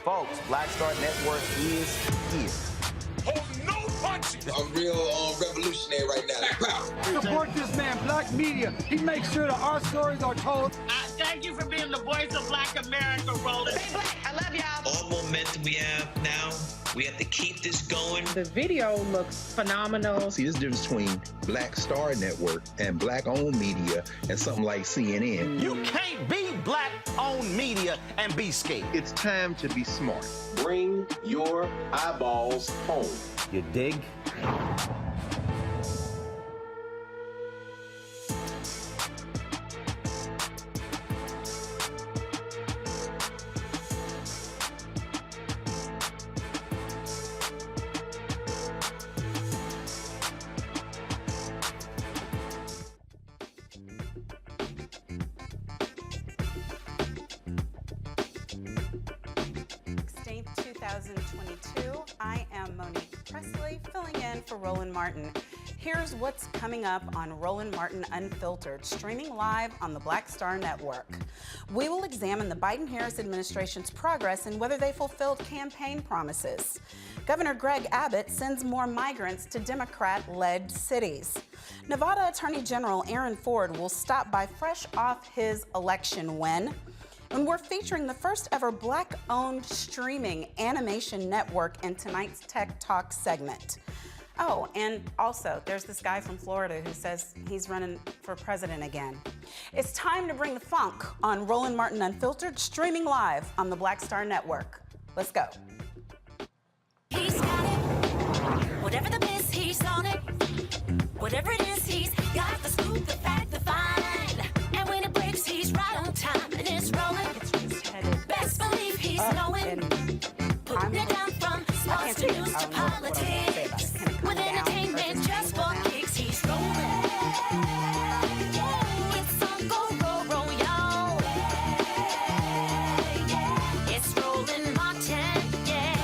Folks, Black Star Network is here. Hold no punches! I'm real revolutionary right now. Support this man, Black Media. He makes sure that our stories are told. Thank you for being the voice of Black America, Roland. Stay black. I love y'all. All momentum we have now, we have to keep this going. The video looks phenomenal. See, there's a difference between Black Star Network and Black-owned media and something like CNN. You can't be Black-owned media and be scared. It's time to be smart. Bring your eyeballs home. You dig? 2022. I am Monique Presley, filling in for Roland Martin. Here's what's coming up on Roland Martin Unfiltered, streaming live on the Black Star Network. We will examine the Biden-Harris administration's progress and whether they fulfilled campaign promises. Governor Greg Abbott sends more migrants to Democrat-led cities. Nevada Attorney General Aaron Ford will stop by fresh off his election win. And we're featuring the first ever Black-owned streaming animation network in tonight's Tech Talk segment. Oh, and also, there's this guy from Florida who says he's running for president again. It's time to bring the funk on Roland Martin Unfiltered, streaming live on the Black Star Network. Let's go. He's got it. Whatever the biz, he's on it. Whatever it is, he's got the scoop, the fact, the find. And when it breaks, he's right on time. And it's rolling. Best believe he's knowing. Putting it down from sports to news to politics. With entertainment just for kicks, he's rolling. It's on go, y'all. It's Roland Martin, yeah.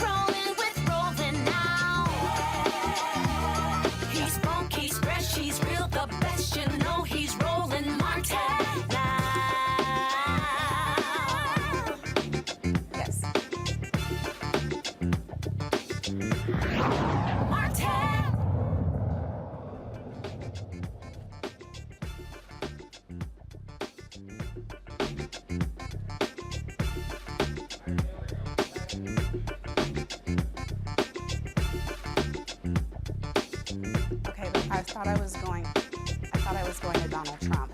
Rolling with Roland now. He's funk, he's fresh, he's real, the best, you know he's Roland Martin. Okay, but I thought I was going to Donald Trump.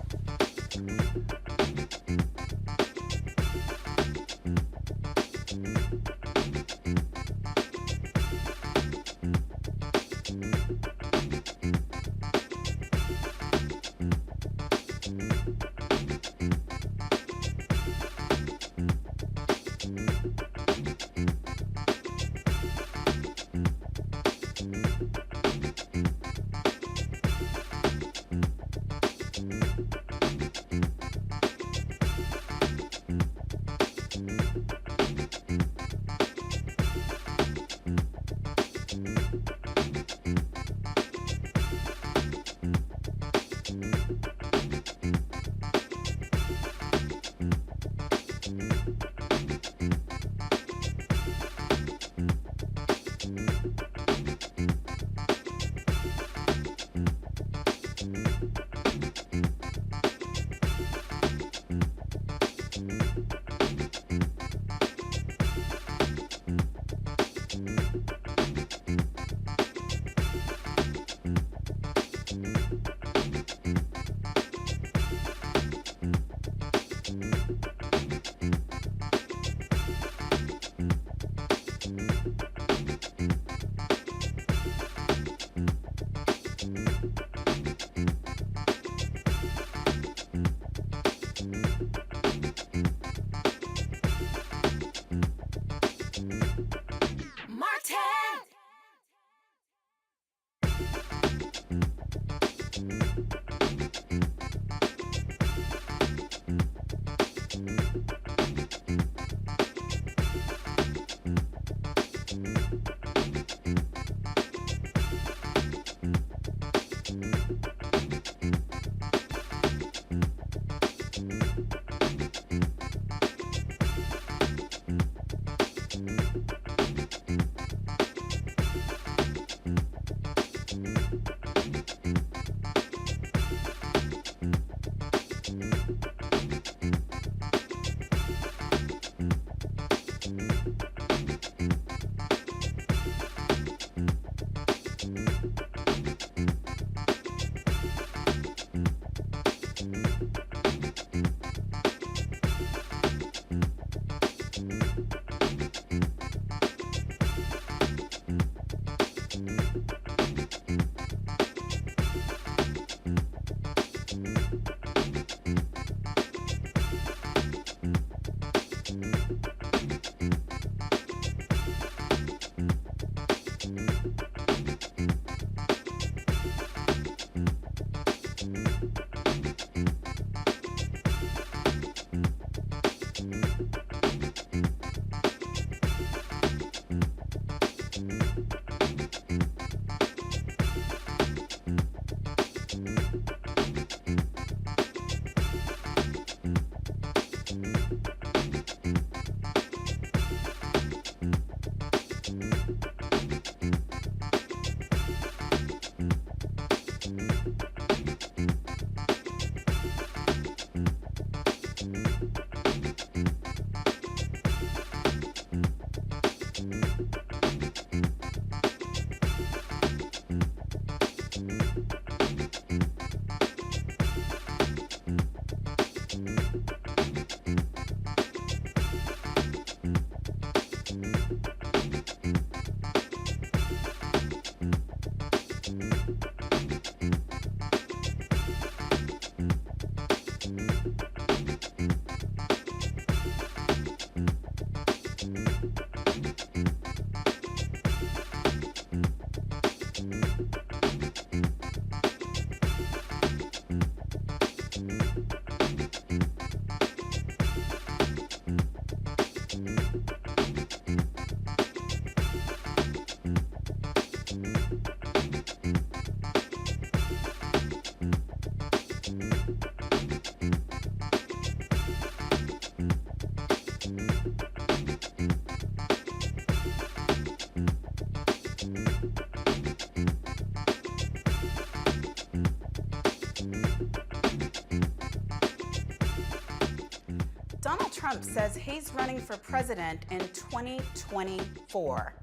Trump says he's running for president in 2024.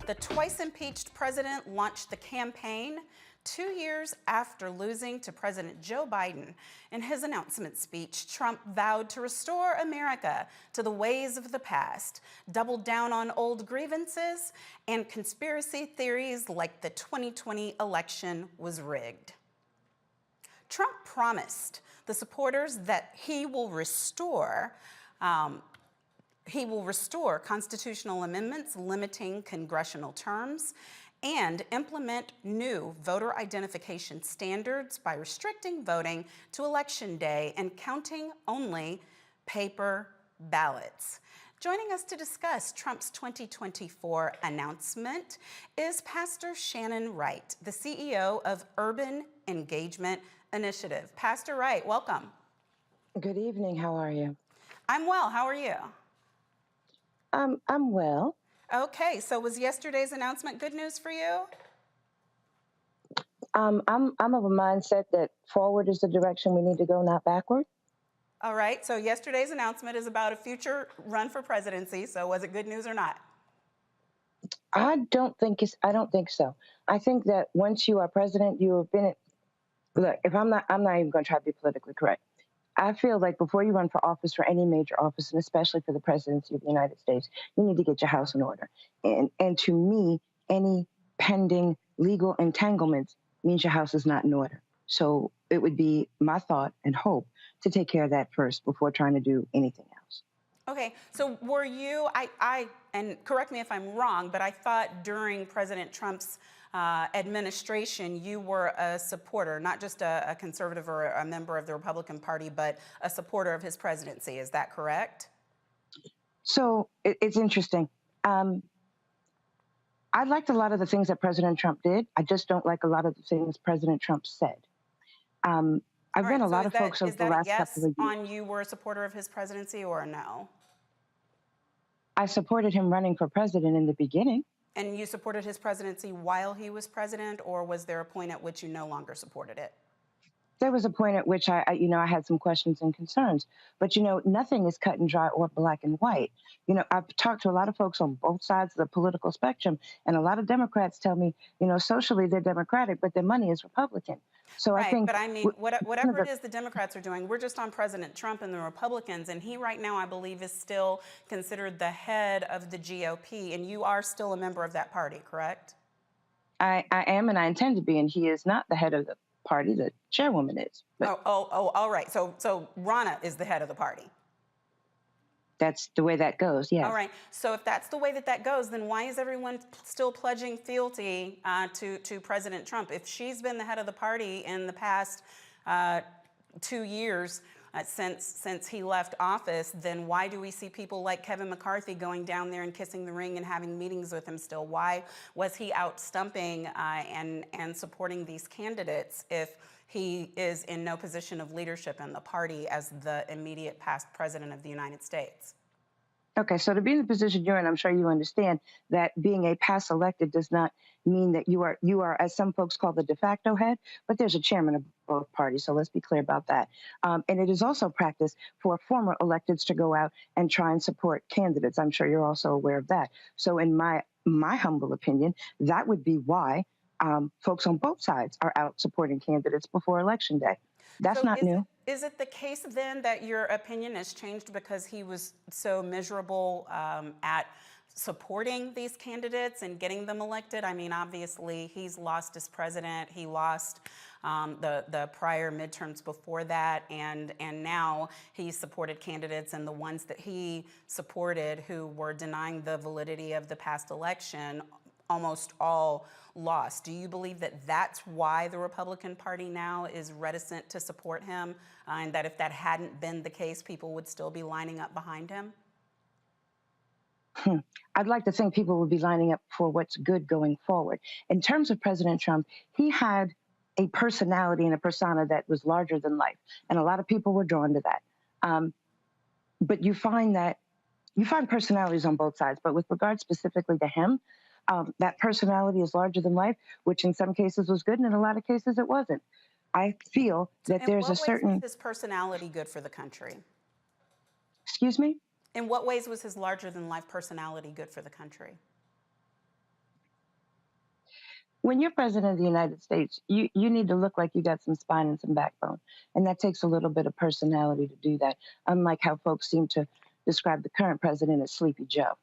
The twice impeached president launched the campaign 2 years after losing to President Joe Biden. In his announcement speech, Trump vowed to restore America to the ways of the past, doubled down on old grievances and conspiracy theories like the 2020 election was rigged. Trump promised the supporters that he will restore constitutional amendments limiting congressional terms and implement new voter identification standards by restricting voting to Election Day and counting only paper ballots. Joining us to discuss Trump's 2024 announcement is Pastor Shannon Wright, the CEO of Urban Engagement Initiative. Pastor Wright, welcome. Good evening. How are you? I'm well. How are you? I'm well. Okay, so was yesterday's announcement good news for you? I'm of a mindset that forward is the direction we need to go, not backward. All right, so yesterday's announcement is about a future run for presidency. So was it good news or not? I don't think so. I think that once you are president, you have been look, if I'm not even going to try to be politically correct. I feel like before you run for office, for any major office, and especially for the presidency of the United States, you need to get your house in order. And to me, any pending legal entanglements means your house is not in order. So it would be my thought and hope to take care of that first before trying to do anything else. Okay, so were you, and correct me if I'm wrong, but I thought during President Trump's administration, you were a supporter, not just a conservative or a member of the Republican Party, but a supporter of his presidency. Is that correct? So it's interesting. I liked a lot of the things that President Trump did. I just don't like a lot of the things President Trump said. I've been a lot of folks over the last couple of years. On you were a supporter of his presidency or a no? I supported him running for president in the beginning. And you supported his presidency while he was president, or was there a point at which you no longer supported it? There was a point at which I had some questions and concerns, but nothing is cut and dry or black and white. I've talked to a lot of folks on both sides of the political spectrum, and a lot of Democrats tell me, socially they're Democratic, but their money is Republican. So right, I think, but I mean, whatever it is the Democrats are doing, we're just on President Trump and the Republicans, and he right now, I believe, is still considered the head of the GOP, and you are still a member of that party, correct? I am, and I intend to be, and he is not the head of the party. The chairwoman is. But all right. So Ronna is the head of the party. That's the way that goes, yes. All right. So if that's the way that goes, then why is everyone still pledging fealty to President Trump? If she's been the head of the party in the past 2 years since he left office, then why do we see people like Kevin McCarthy going down there and kissing the ring and having meetings with him still? Why was he out stumping and supporting these candidates if he is in no position of leadership in the party as the immediate past president of the United States? Okay, so to be in the position you're in, I'm sure you understand that being a past elected does not mean that you are, as some folks call, the de facto head, but there's a chairman of both parties, so let's be clear about that. And it is also practice for former electeds to go out and try and support candidates. I'm sure you're also aware of that. So in my humble opinion, that would be why folks on both sides are out supporting candidates before Election Day. That's not new. Is it the case then that your opinion has changed because he was so miserable at supporting these candidates and getting them elected? I mean, obviously, he's lost as president. He lost the prior midterms before that, and now he's supported candidates, and the ones that he supported who were denying the validity of the past election almost all lost. Do you believe that that's why the Republican Party now is reticent to support him, and that if that hadn't been the case, people would still be lining up behind him? I'd like to think people would be lining up for what's good going forward. In terms of President Trump, he had a personality and a persona that was larger than life, and a lot of people were drawn to that. But you find personalities on both sides, but with regard specifically to him, that personality is larger than life, which in some cases was good, and in a lot of cases it wasn't. I feel that there's a certain... In what ways is his personality good for the country? Excuse me? In what ways was his larger-than-life personality good for the country? When you're president of the United States, you need to look like you got some spine and some backbone. And that takes a little bit of personality to do that, unlike how folks seem to describe the current president as Sleepy Joe.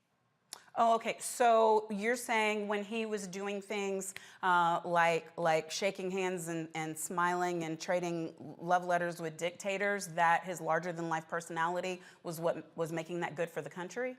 Oh, okay. So you're saying when he was doing things like shaking hands and smiling and trading love letters with dictators, that his larger-than-life personality was what was making that good for the country?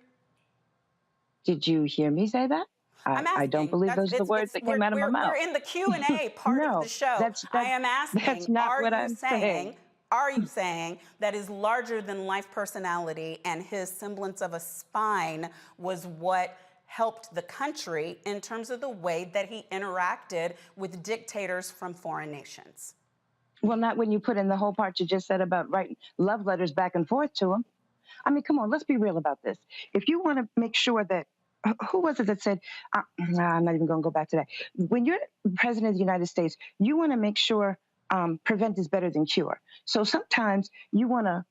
Did you hear me say that? I don't believe those are the words that came out of my mouth. We're in the Q&A part of the show. I am asking, that's not what I'm saying. Are you saying that his larger-than-life personality and his semblance of a spine was what helped the country in terms of the way that he interacted with dictators from foreign nations? Well, not when you put in the whole part you just said about writing love letters back and forth to him. I mean, come on, let's be real about this. If you want to make sure that, who was it that said, I'm not even going to go back to that. When you're president of the United States, you want to make sure prevent is better than cure. So sometimes you want to,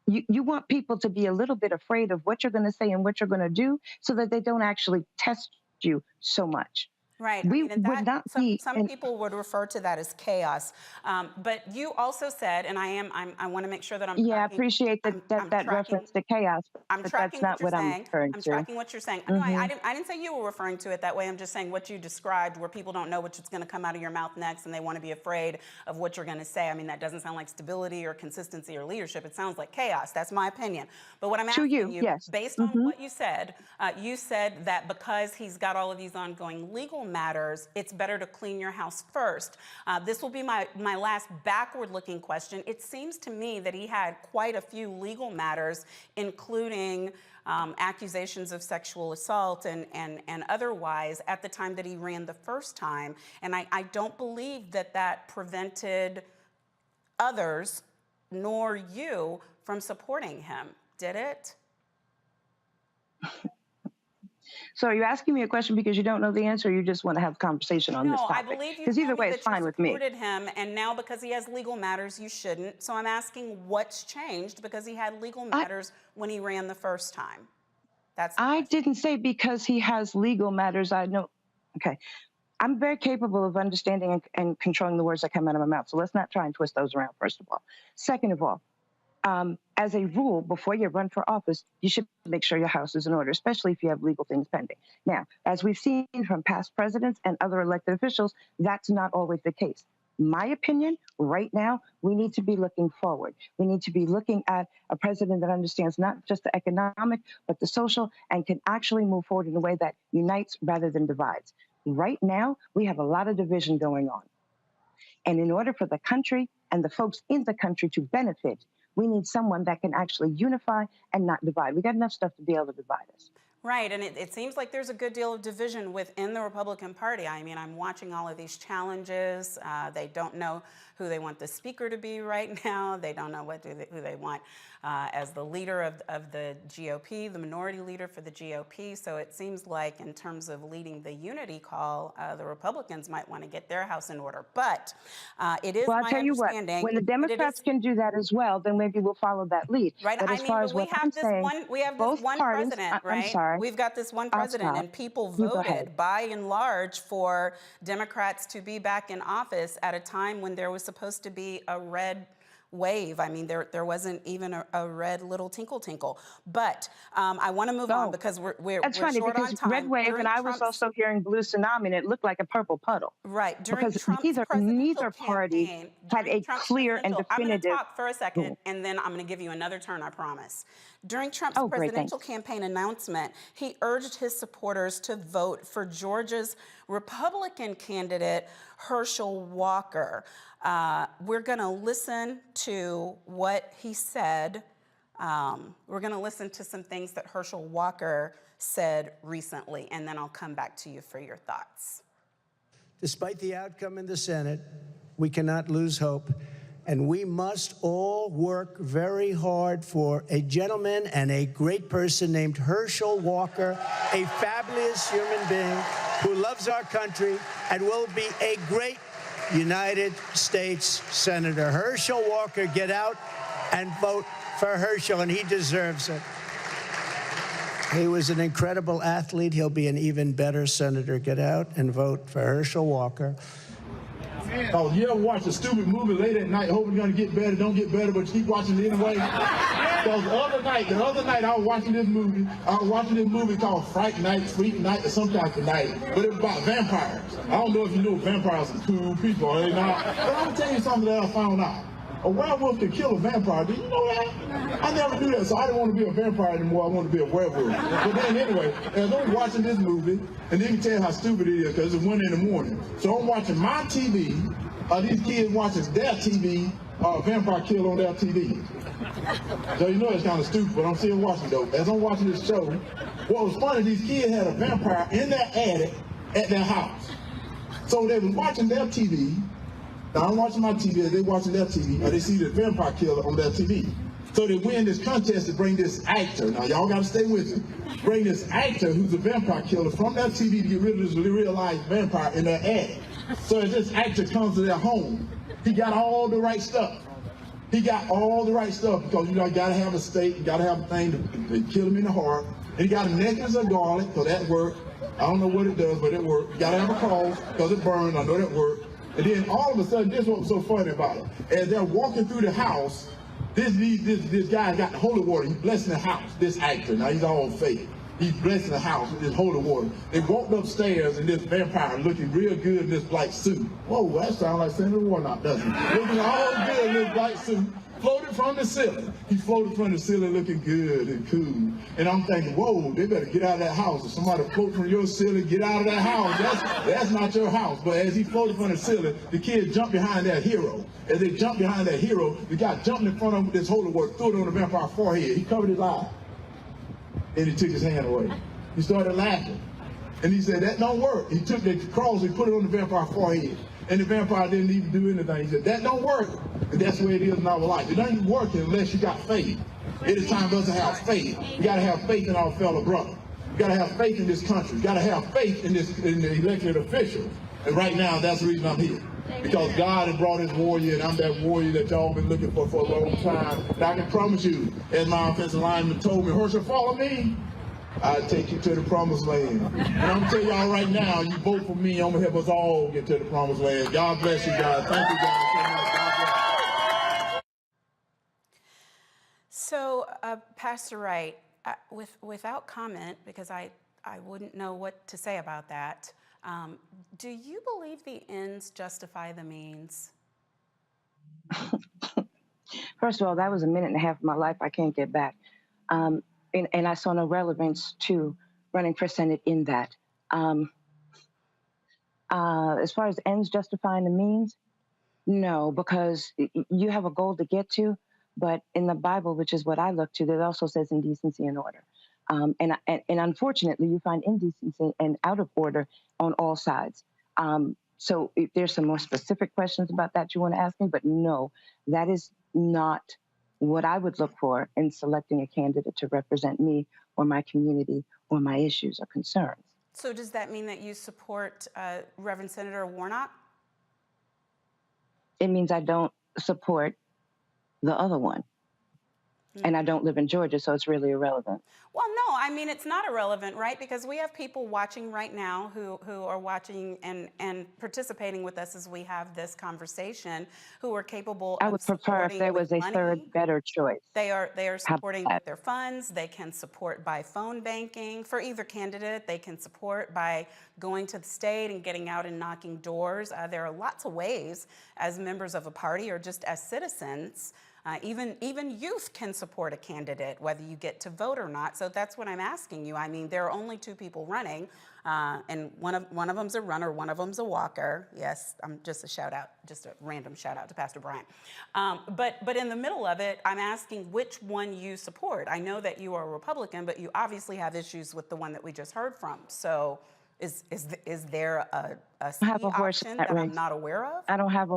you want people to be a little bit afraid of what you're going to say and what you're going to do so that they don't actually test you so much. Right. We would not be. Some people would refer to that as chaos. But you also said, and I want to make sure that I'm. Yeah, I appreciate that reference to chaos. But that's not what I'm referring to. I'm tracking what you're saying. No, I didn't say you were referring to it that way. I'm just saying what you described, where people don't know what's going to come out of your mouth next, and they want to be afraid of what you're going to say. I mean, that doesn't sound like stability or consistency or leadership. It sounds like chaos. That's my opinion. But what I'm asking you, yes. based on what you said that because he's got all of these ongoing legal matters, it's better to clean your house first. This will be my last backward-looking question. It seems to me that he had quite a few legal matters, including accusations of sexual assault and otherwise at the time that he ran the first time. And I don't believe that prevented others, nor you, from supporting him. Did it? So are you asking me a question because you don't know the answer, or you just want to have a conversation on this topic? No, I believe you. Because either way, it's fine with me. Supported him, and now because he has legal matters, you shouldn't. So I'm asking what's changed because he had legal matters when he ran the first time. I didn't say because he has legal matters. I know. Okay. I'm very capable of understanding and controlling the words that come out of my mouth. So let's not try and twist those around, first of all. Second of all, as a rule, before you run for office, you should make sure your house is in order, especially if you have legal things pending. Now, as we've seen from past presidents and other elected officials, that's not always the case. My opinion, right now, we need to be looking forward. We need to be looking at a president that understands not just the economic, but the social, and can actually move forward in a way that unites rather than divides. Right now, we have a lot of division going on. And in order for the country and the folks in the country to benefit, we need someone that can actually unify and not divide. We got enough stuff to be able to divide us. Right, and it seems like there's a good deal of division within the Republican Party. I mean, I'm watching all of these challenges. They don't know who they want the speaker to be right now. They don't know who they want as the leader of the GOP, the minority leader for the GOP. So it seems like in terms of leading the unity call, the Republicans might want to get their house in order. But it is my understanding. Well, I'll tell you what, when the Democrats can do that as well, then maybe we'll follow that lead. Right, but as far as what I'm saying, we have this one parties, president, right? I'm sorry. We've got this one president, and people voted by and large for Democrats to be back in office at a time when there was supposed to be a red wave. I mean, there wasn't even a red little tinkle tinkle. But I want to move on because we're That's funny short because on time. red wave, and I was also hearing blue tsunami, and it looked like a purple puddle. Right. Because neither party had a clear and definitive. I'm going to talk for a second, and then I'm going to give you another turn, I promise. During Trump's presidential campaign announcement, he urged his supporters to vote for Georgia's Republican candidate, Herschel Walker. We're going to listen to what he said. We're going to listen to some things that Herschel Walker said recently, and then I'll come back to you for your thoughts. Despite the outcome in the Senate, we cannot lose hope, and we must all work very hard for a gentleman and a great person named Herschel Walker, a fabulous human being who loves our country and will be a great United States Senator. Herschel Walker, get out and vote for Herschel, and he deserves it. He was an incredible athlete. He'll be an even better senator. Get out and vote for Herschel Walker. Oh, you ever watch a stupid movie late at night, hoping you're gonna get better, don't get better, but you keep watching it anyway? Because the other night I was watching this movie. I was watching this movie called Fright Night, Freak Night, or some type of night, but it was about vampires. I don't know if you know vampires are cool people, are they not? But I'm gonna tell you something that I found out. A werewolf can kill a vampire. Did you know that? I never knew that, so I didn't want to be a vampire anymore. I wanted to be a werewolf. But then anyway, as I'm watching this movie, and you can tell how stupid it is because it's 1 in the morning. So I'm watching my TV, these kids watching their TV, vampire kill on their TV. So you know it's kind of stupid, but I'm still watching though. As I'm watching this show, what was funny, these kids had a vampire in their attic at their house. So they was watching their TV. Now I'm watching my TV, as they watching their TV, and they see the vampire killer on their TV. So they win this contest to bring this actor. Now y'all gotta stay with me. Bring this actor who's a vampire killer from their TV to get rid of this real life vampire in their attic. So as this actor comes to their home, he got all the right stuff. He got all the right stuff because you gotta have a stake, you gotta have a thing to kill him in the heart. And he got a necklace of garlic, so that worked. I don't know what it does, but it worked. You gotta have a cross, because it burned, I know that worked. And then all of a sudden, this is what was so funny about it. As they're walking through the house, this guy got the holy water. He's blessing the house, this actor. Now he's all fake. He's blessing the house with this holy water. They walked upstairs and this vampire looking real good in this black suit. Whoa, that sounds like Senator Warnock, doesn't it? Looking all good in this black suit, floated from the ceiling. He floated from the ceiling looking good and cool. And I'm thinking, whoa, they better get out of that house. If somebody float from your ceiling, get out of that house. That's not your house. But as he floated from the ceiling, the kid jumped behind that hero. As they jumped behind that hero, the guy jumped in front of him with this holy water, threw it on the vampire's forehead. He covered his eye. And he took his hand away. He started laughing. And he said, that don't work. He took the cross and put it on the vampire's forehead. And the vampire didn't even do anything. He said, that don't work. And that's the way it is in our life. It doesn't work unless you got faith. It is time for us to have faith. You got to have faith in our fellow brother. You got to have faith in this country. You got to have faith in the elected officials. And right now, that's the reason I'm here. Because God has brought his warrior, and I'm that warrior that y'all been looking for a long time. And I can promise you, as my offensive lineman told me, Herschel, follow me. I'll take you to the promised land. And I'm going to tell y'all right now, you vote for me, I'm going to help us all get to the promised land. God bless you guys. Thank you guys so much. God bless. So, Pastor Wright, without comment, because I wouldn't know what to say about that, do you believe the ends justify the means? First of all, that was a minute and a half of my life I can't get back. And I saw no relevance to running for Senate in that. As far as ends justifying the means, no, because you have a goal to get to, but in the Bible, which is what I look to, it also says indecency and order. And unfortunately, you find indecency and out of order on all sides. So if there's some more specific questions about that you want to ask me, but no, that is not what I would look for in selecting a candidate to represent me or my community or my issues or concerns. So does that mean that you support Reverend Senator Warnock? It means I don't support the other one. And I don't live in Georgia, so it's really irrelevant. Well, no, I mean, it's not irrelevant, right? Because we have people watching right now who are watching and participating with us as we have this conversation, who are capable I would prefer if there was a third better choice. They are supporting with their funds. They can support by phone banking for either candidate. They can support by going to the state and getting out and knocking doors. There are lots of ways as members of a party or just as citizens. Even youth can support a candidate, whether you get to vote or not. So that's what I'm asking you. I mean, there are only two people running, and one of them's a runner, one of them's a walker. Yes, just a random shout out to Pastor Bryant. But in the middle of it, I'm asking which one you support. I know that you are a Republican, but you obviously have issues with the one that we just heard from. So is there a C option that I'm not aware of? I don't have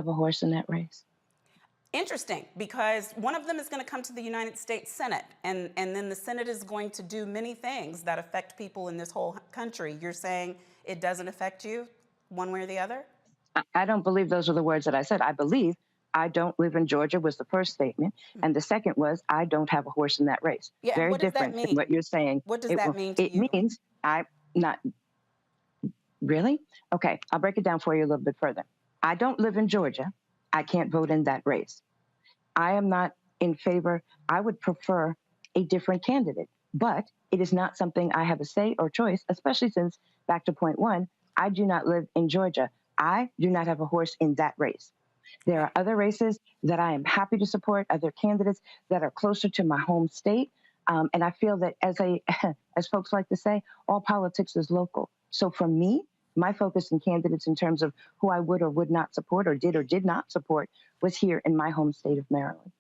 a horse in that race. Interesting, because one of them is going to come to the United States Senate, and then the Senate is going to do many things that affect people in this whole country. You're saying it doesn't affect you one way or the other? I don't believe those are the words that I said. I believe I don't live in Georgia was the first statement. And the second was, I don't have a horse in that race. Yeah, Very what does different that mean? than what you're saying. What does that mean to you? It means I'm not, really? Okay, I'll break it down for you a little bit further. I don't live in Georgia. I can't vote in that race. I am not in favor. I would prefer a different candidate, but it is not something I have a say or choice, especially since, back to point one, I do not live in Georgia. I do not have a horse in that race. There are other races that I am happy to support, other candidates that are closer to my home state. And I feel that as folks like to say, all politics is local. So for me, my focus in candidates in terms of who I would or would not support or did not support was here in my home state of Maryland.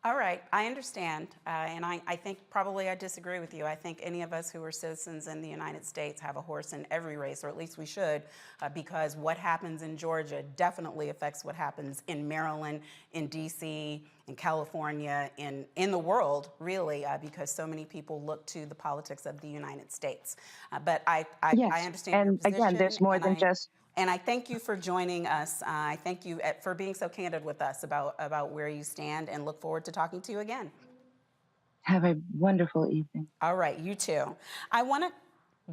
All right, I understand, and I think probably I disagree with you. I think any of us who are citizens in the United States have a horse in every race, or at least we should, because what happens in Georgia definitely affects what happens in Maryland, in D.C., in California, in the world, really, because so many people look to the politics of the United States. But I understand your position. And again, there's more than just... And I thank you for joining us. I thank you for being so candid with us about where you stand, and look forward to talking to you again. Have a wonderful evening. All right, you too. I want to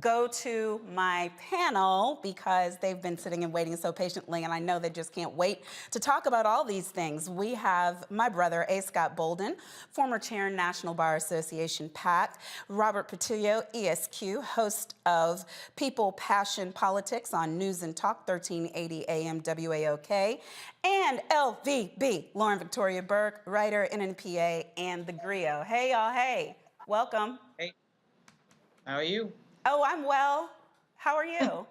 go to my panel because they've been sitting and waiting so patiently, and I know they just can't wait to talk about all these things. We have my brother, A. Scott Bolden, former chair, National Bar Association, PAC, Robert Patillo, ESQ, host of People, Passion, Politics on News and Talk, 1380 AM WAOK, and LVB, Lauren Victoria Burke, writer, NNPA, and The Griot. Hey, y'all, hey, welcome. Hey, how are you? Oh, I'm well. How are you?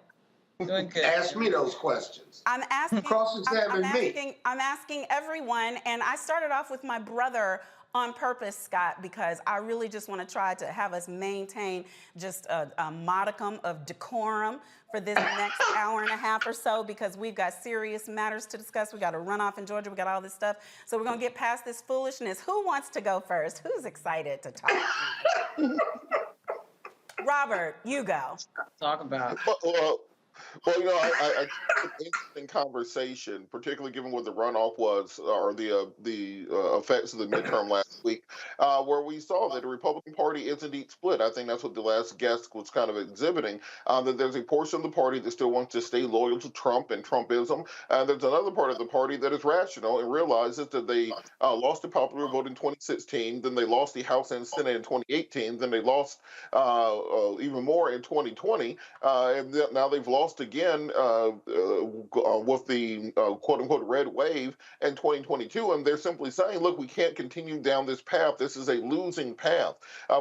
Doing good. Ask me those questions. I'm asking. Cross-examine me. I'm asking everyone, and I started off with my brother on purpose, Scott, because I really just want to try to have us maintain just a modicum of decorum for this next hour and a half or so, because we've got serious matters to discuss. We got a runoff in Georgia. We got all this stuff. So we're going to get past this foolishness. Who wants to go first? Who's excited to talk? Robert, you go. Talk about it. Well, you know, I think it's an interesting conversation, particularly given what the runoff was, or the effects of the midterm last week, where we saw that the Republican Party is indeed split. I think that's what the last guest was kind of exhibiting, that there's a portion of the party that still wants to stay loyal to Trump and Trumpism, and there's another part of the party that is rational and realizes that they lost the popular vote in 2016, then they lost the House and Senate in 2018, then they lost even more in 2020, and now they've lost again with the quote-unquote red wave in 2022, and they're simply saying, look, we can't continue down this path. This is a losing path.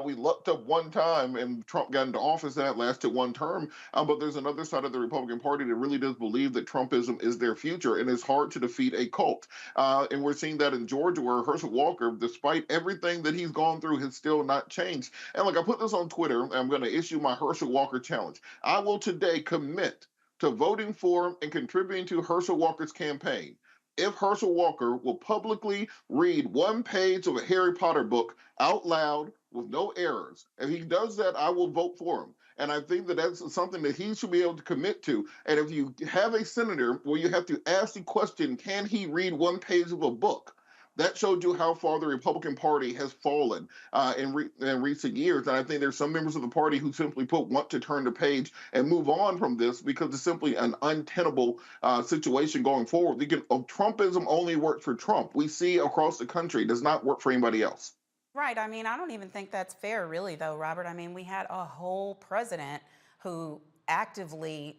We lucked up one time, and Trump got into office, and that lasted one term, but there's another side of the Republican Party that really does believe that Trumpism is their future, and it's hard to defeat a cult. And we're seeing that in Georgia, where Herschel Walker, despite everything that he's gone through, has still not changed. And look, I put this on Twitter, and I'm going to issue my Herschel Walker challenge. I will today commit to voting for and contributing to Herschel Walker's campaign if Herschel Walker will publicly read one page of a Harry Potter book out loud with no errors. If he does that, I will vote for him. And I think that that's something that he should be able to commit to. And if you have a senator where you have to ask the question, can he read one page of a book? That showed you how far the Republican Party has fallen in recent years. And I think there's some members of the party who simply want to turn the page and move on from this because it's simply an untenable situation going forward. Trumpism only works for Trump. We see across the country it does not work for anybody else. Right. I mean, I don't even think that's fair, really, though, Robert. I mean, we had a whole president who actively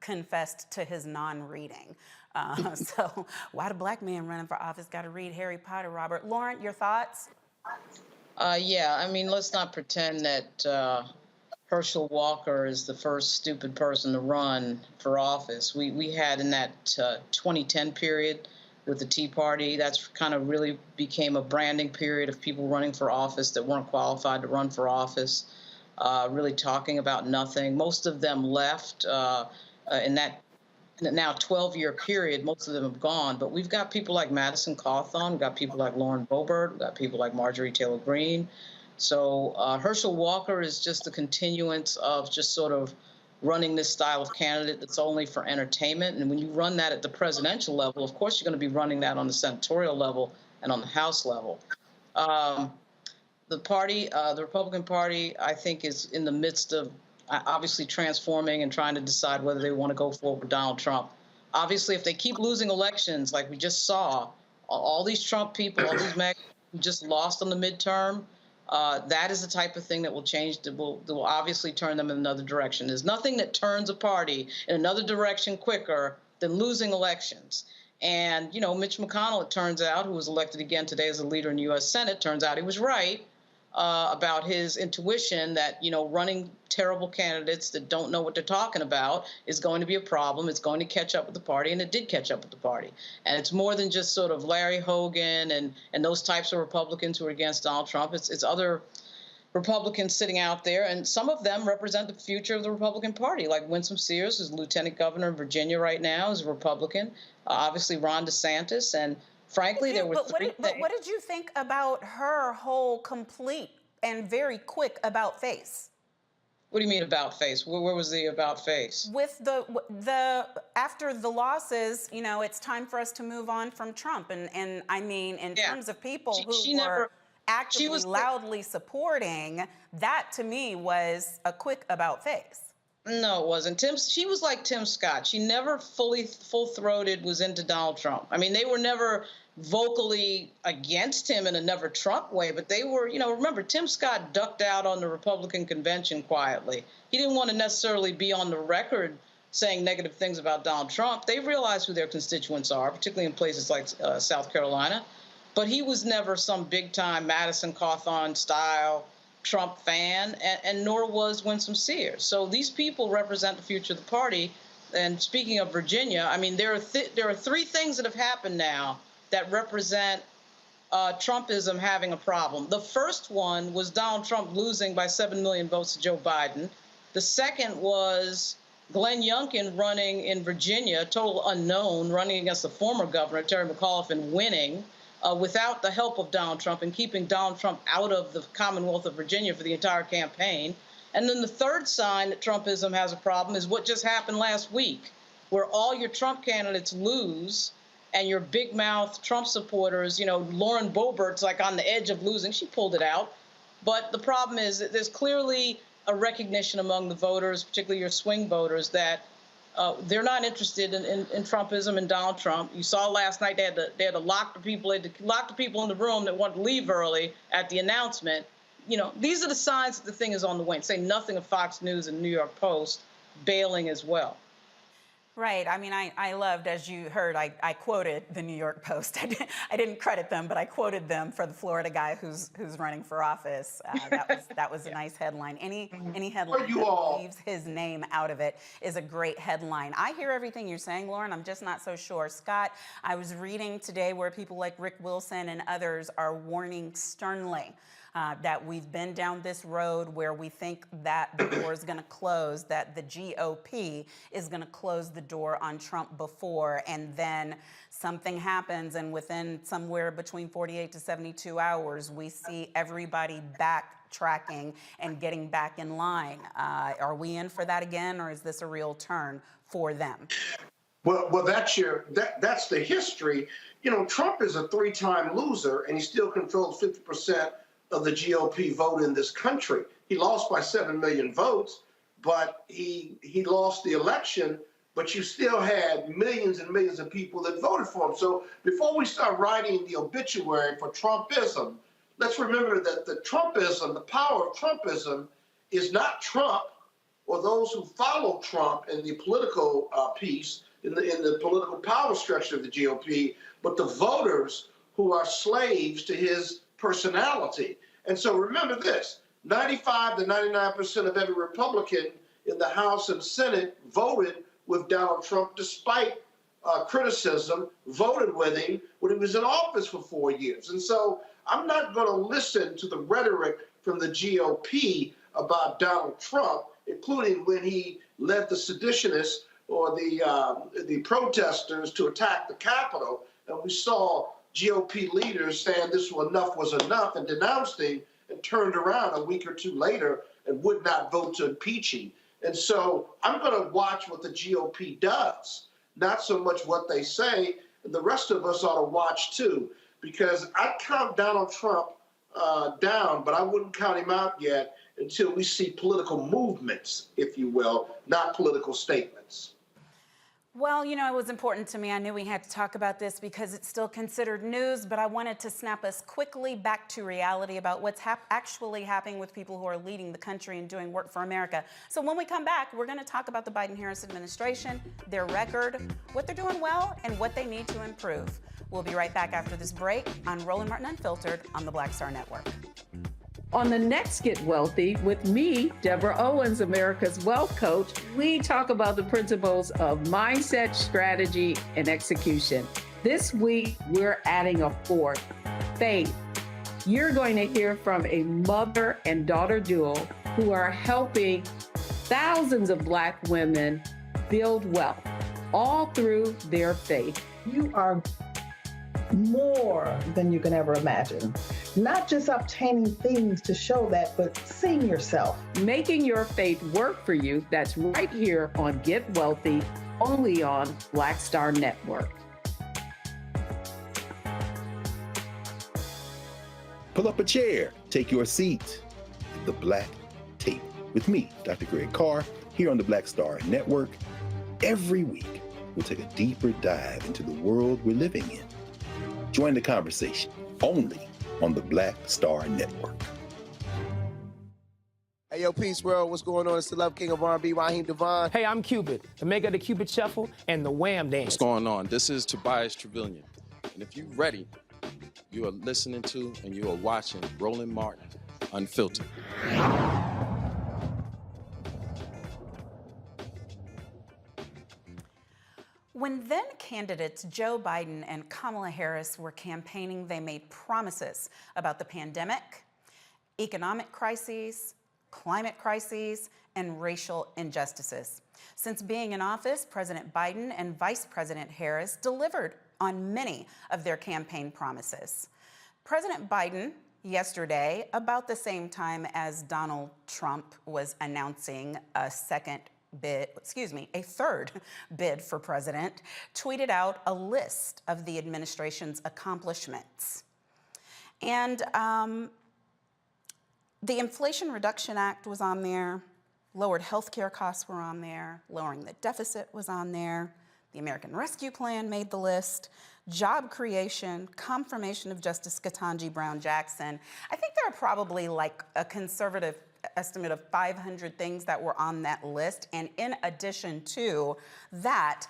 confessed to his non-reading. So why the black man running for office got to read Harry Potter, Robert? Lauren, your thoughts? Yeah, I mean, let's not pretend that Herschel Walker is the first stupid person to run for office. We had in that 2010 period with the Tea Party, that's kind of really became a branding period of people running for office that weren't qualified to run for office, really talking about nothing. Most of them left in that now 12-year period. Most of them have gone, but we've got people like Madison Cawthon, we've got people like Lauren Boebert, we've got people like Marjorie Taylor Greene. So Herschel Walker is just the continuance of just sort of running this style of candidate that's only for entertainment. And when you run that at the presidential level, of course, you're going to be running that on the senatorial level and on the House level. The party, the Republican Party, I think is in the midst of obviously transforming and trying to decide whether they want to go forward with Donald Trump. Obviously, if they keep losing elections like we just saw, all these Trump people, all these MAGA who just lost on the midterm, that is the type of thing that will change, that will obviously turn them in another direction. There's nothing that turns a party in another direction quicker than losing elections. And, you know, Mitch McConnell, it turns out, who was elected again today as a leader in the U.S. Senate, turns out he was right about his intuition that, you know, running terrible candidates that don't know what they're talking about is going to be a problem. It's going to catch up with the party, and it did catch up with the party. And it's more than just sort of Larry Hogan and those types of Republicans who are against Donald Trump. It's other Republicans sitting out there, and some of them represent the future of the Republican Party, like Winsome Sears, who's lieutenant governor of Virginia right now, is a Republican. Obviously, Ron DeSantis, and frankly, there were three things. But what did you think about her whole complete and very quick about face? What do you mean about face? Where was the about face? With the after the losses, you know, it's time for us to move on from Trump. And I mean, in terms of people who were actively loudly supporting, that to me was a quick about face. No, it wasn't. She was like Tim Scott. She never full-throated was into Donald Trump. I mean, they were never vocally against him in a never Trump way, but they were, you know, remember, Tim Scott ducked out on the Republican convention quietly. He didn't want to necessarily be on the record saying negative things about Donald Trump. They realize who their constituents are, particularly in places like South Carolina. But he was never some big-time Madison Cawthon style Trump fan, and nor was Winsome Sears. So these people represent the future of the party. And speaking of Virginia, I mean, there are three things that have happened now that represent Trumpism having a problem. The first one was Donald Trump losing by 7 million votes to Joe Biden. The second was Glenn Youngkin running in Virginia, total unknown, running against the former governor, Terry McAuliffe, and winning. Without the help of Donald Trump and keeping Donald Trump out of the Commonwealth of Virginia for the entire campaign. And then the third sign that Trumpism has a problem is what just happened last week, where all your Trump candidates lose and your big mouth Trump supporters, you know, Lauren Boebert's like on the edge of losing. She pulled it out. But the problem is that there's clearly a recognition among the voters, particularly your swing voters, that they're not interested in Trumpism and Donald Trump. You saw last night they had to lock the people in the room that wanted to leave early at the announcement. You know, these are the signs that the thing is on the wane. Say nothing of Fox News and New York Post bailing as well. Right. I mean, I loved, as you heard, I quoted the New York Post. I didn't credit them, but I quoted them for the Florida guy who's running for office. That was a nice headline. Any headline that leaves his name out of it is a great headline. I hear everything you're saying, Lauren. I'm just not so sure. Scott, I was reading today where people like Rick Wilson and others are warning sternly that we've been down this road where we think that the door is going to close, that the GOP is going to close the door on Trump before, and then something happens, and within somewhere between 48 to 72 hours, we see everybody backtracking and getting back in line. Are we in for that again, or is this a real turn for them? Well, that's the history. You know, Trump is a three-time loser, and he still controls 50% of the GOP vote in this country. He lost by 7 million votes, but he lost the election, but you still had millions and millions of people that voted for him. So before we start writing the obituary for Trumpism, let's remember that the Trumpism, the power of Trumpism, is not Trump or those who follow Trump in the political piece, in the political power structure of the GOP, but the voters who are slaves to his personality. And so remember this, 95 to 99% of every Republican in the House and Senate voted with Donald Trump despite criticism, voted with him when he was in office for 4 years. And so I'm not going to listen to the rhetoric from the GOP about Donald Trump, including when he led the seditionists or the protesters to attack the Capitol. And we saw GOP leaders saying enough was enough and denounced him, and turned around a week or two later and would not vote to impeach him. And so I'm going to watch what the GOP does, not so much what they say. And the rest of us ought to watch too, because I'd count Donald Trump down, but I wouldn't count him out yet until we see political movements, if you will, not political statements. Well, you know, it was important to me. I knew we had to talk about this because it's still considered news, but I wanted to snap us quickly back to reality about what's actually happening with people who are leading the country and doing work for America. So when we come back, we're going to talk about the Biden-Harris administration, their record, what they're doing well, and what they need to improve. We'll be right back after this break on Roland Martin Unfiltered on the Black Star Network. On the next Get Wealthy with me, Deborah Owens, America's Wealth Coach, we talk about the principles of mindset, strategy, and execution. This week, we're adding a fourth, faith. You're going to hear from a mother and daughter duo who are helping thousands of Black women build wealth, all through their faith. You are more than you can ever imagine. Not just obtaining things to show that, but seeing yourself. Making your faith work for you. That's right here on Get Wealthy, only on Black Star Network. Pull up a chair, take your seat. The Black Tape with me, Dr. Greg Carr, here on the Black Star Network. Every week, we'll take a deeper dive into the world we're living in. Join the conversation only on the Black Star Network. Hey, yo, peace, world. What's going on? It's the Love King of R&B, Raheem Devon. Hey, I'm Cupid, the maker of the Cupid Shuffle and the Wham Dance. What's going on? This is Tobias Trevelyan. And if you're ready, you are listening to and you are watching Roland Martin Unfiltered. When then candidates Joe Biden and Kamala Harris were campaigning, they made promises about the pandemic, economic crises, climate crises, and racial injustices. Since being in office, President Biden and Vice President Harris delivered on many of their campaign promises. President Biden yesterday, about the same time as Donald Trump was announcing a third bid for president, tweeted out a list of the administration's accomplishments. And the Inflation Reduction Act was on there, lowered healthcare costs were on there, lowering the deficit was on there, the American Rescue Plan made the list, job creation, confirmation of Justice Ketanji Brown Jackson. I think there are probably like a conservative estimate of 500 things that were on that list. And in addition to that,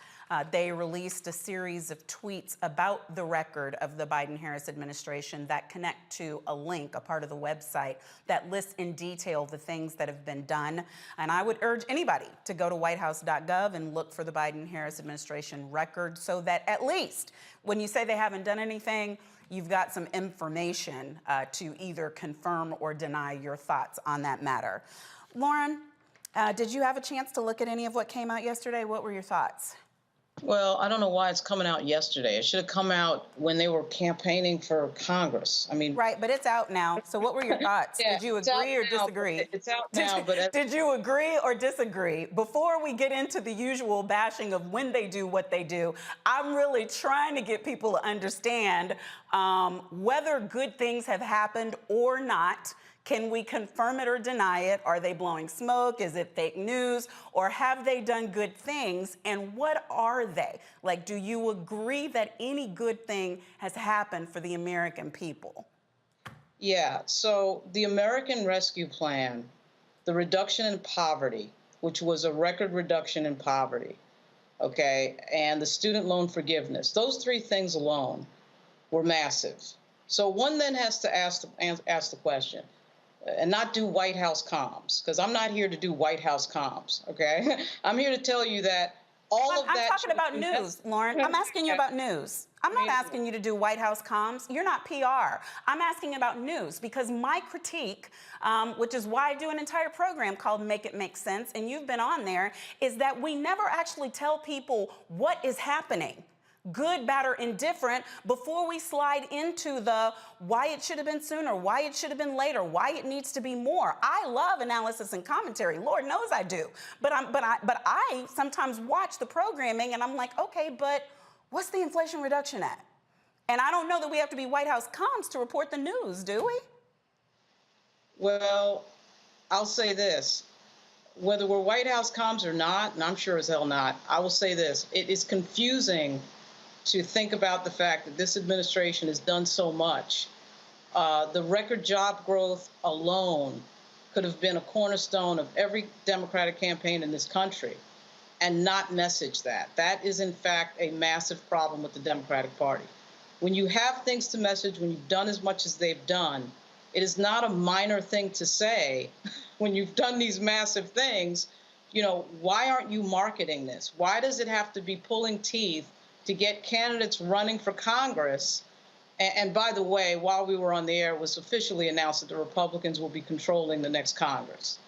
they released a series of tweets about the record of the Biden-Harris administration that connect to a link, a part of the website that lists in detail the things that have been done. And I would urge anybody to go to whitehouse.gov and look for the Biden-Harris administration record so that at least when you say they haven't done anything, you've got some information to either confirm or deny your thoughts on that matter. Lauren, did you have a chance to look at any of what came out yesterday? What were your thoughts? Well, I don't know why it's coming out yesterday. It should have come out when they were campaigning for Congress. I mean, right, but it's out now. So what were your thoughts? Yeah, did you agree or disagree? It's out now, but did you agree or disagree? Before we get into the usual bashing of when they do what they do, I'm really trying to get people to understand whether good things have happened or not. Can we confirm it or deny it? Are they blowing smoke? Is it fake news? Or have they done good things? And what are they? Like, do you agree that any good thing has happened for the American people? Yeah, so the American Rescue Plan, the reduction in poverty, which was a record reduction in poverty, okay, and the student loan forgiveness, those three things alone were massive. So one then has to ask the question, and not do White House comms, because I'm not here to do White House comms, okay? I'm here to tell you that all of that— I'm talking about news, Lauren. I'm asking you about news. I'm not asking you to do White House comms. You're not PR. I'm asking about news, because my critique, which is why I do an entire program called Make It Make Sense, and you've been on there, is that we never actually tell people what is happening. good, bad, or indifferent before we slide into the why it should have been sooner, why it should have been later, why it needs to be more. I love analysis and commentary. Lord knows I do. But I sometimes watch the programming and I'm like, okay, but what's the Inflation Reduction Act? And I don't know that we have to be White House comms to report the news, do we? Well, I'll say this. Whether we're White House comms or not, and I'm sure as hell not, I will say this. It is confusing to think about the fact that this administration has done so much. The record job growth alone could have been a cornerstone of every Democratic campaign in this country and not message that. That is, in fact, a massive problem with the Democratic Party. When you have things to message, when you've done as much as they've done, it is not a minor thing to say when you've done these massive things, you know, why aren't you marketing this? Why does it have to be pulling teeth to get candidates running for Congress? And by the way, while we were on the air, it was officially announced that the Republicans will be controlling the next Congress.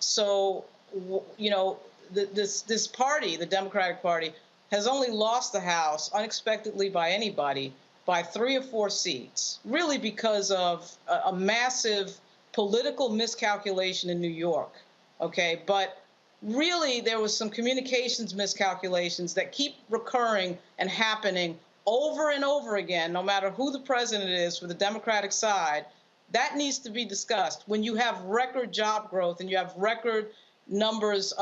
So, you know, this party, the Democratic Party, has only lost the House unexpectedly by anybody by 3 or 4 seats, really because of a massive political miscalculation in New York, okay? But really, there was some communications miscalculations that keep recurring and happening over and over again, no matter who the president is for the Democratic side. That needs to be discussed. When you have record job growth and you have record numbers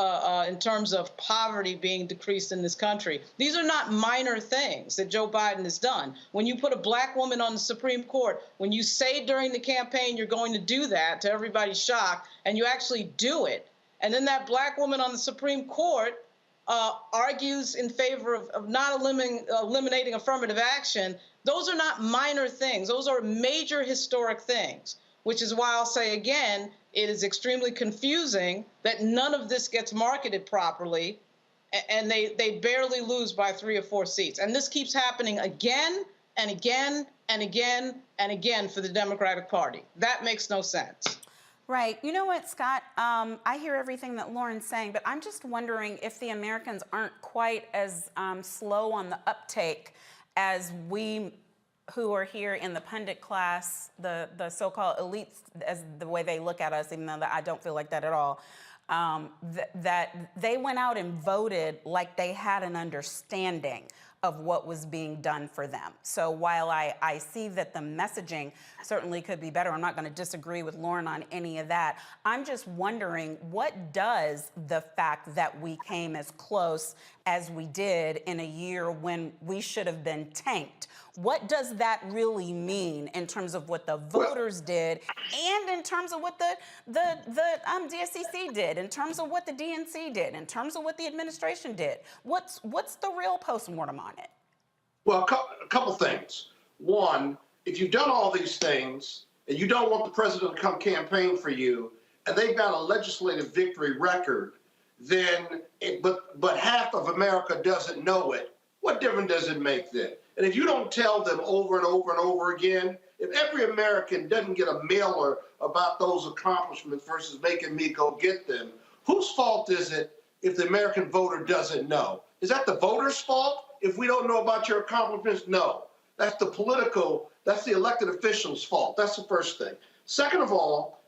in terms of poverty being decreased in this country. These are not minor things that Joe Biden has done. When you put a black woman on the Supreme Court, when you say during the campaign you're going to do that, to everybody's shock, and you actually do it, and then that black woman on the Supreme Court argues in favor of not eliminating affirmative action, those are not minor things. Those are major historic things, which is why I'll say again, it is extremely confusing that none of this gets marketed properly, and they barely lose by 3 or 4 seats. And this keeps happening again and again and again and again for the Democratic Party. That makes no sense. Right. You know what, Scott? I hear everything that Lauren's saying, but I'm just wondering if the Americans aren't quite as slow on the uptake as we who are here in the pundit class, the so-called elites, as the way they look at us, even though I don't feel like that at all, that they went out and voted like they had an understanding of what was being done for them. So while I see that the messaging certainly could be better, I'm not going to disagree with Lauren on any of that. I'm just wondering, what does the fact that we came as close as we did in a year when we should have been tanked, what does that really mean in terms of what the voters did and in terms of what the DSCC did, in terms of what the DNC did, in terms of what the administration did? What's the real postmortem on it? Well, a couple things. One, if you've done all these things and you don't want the president to come campaign for you, and they've got a legislative victory record, then but half of America doesn't know it, what difference does it make then? And if you don't tell them over and over and over again, if every American doesn't get a mailer about those accomplishments versus making me go get them, whose fault is it if the American voter doesn't know? Is that the voter's fault if we don't know about your accomplishments? No. That's the elected officials' fault. That's the first thing. Second of all,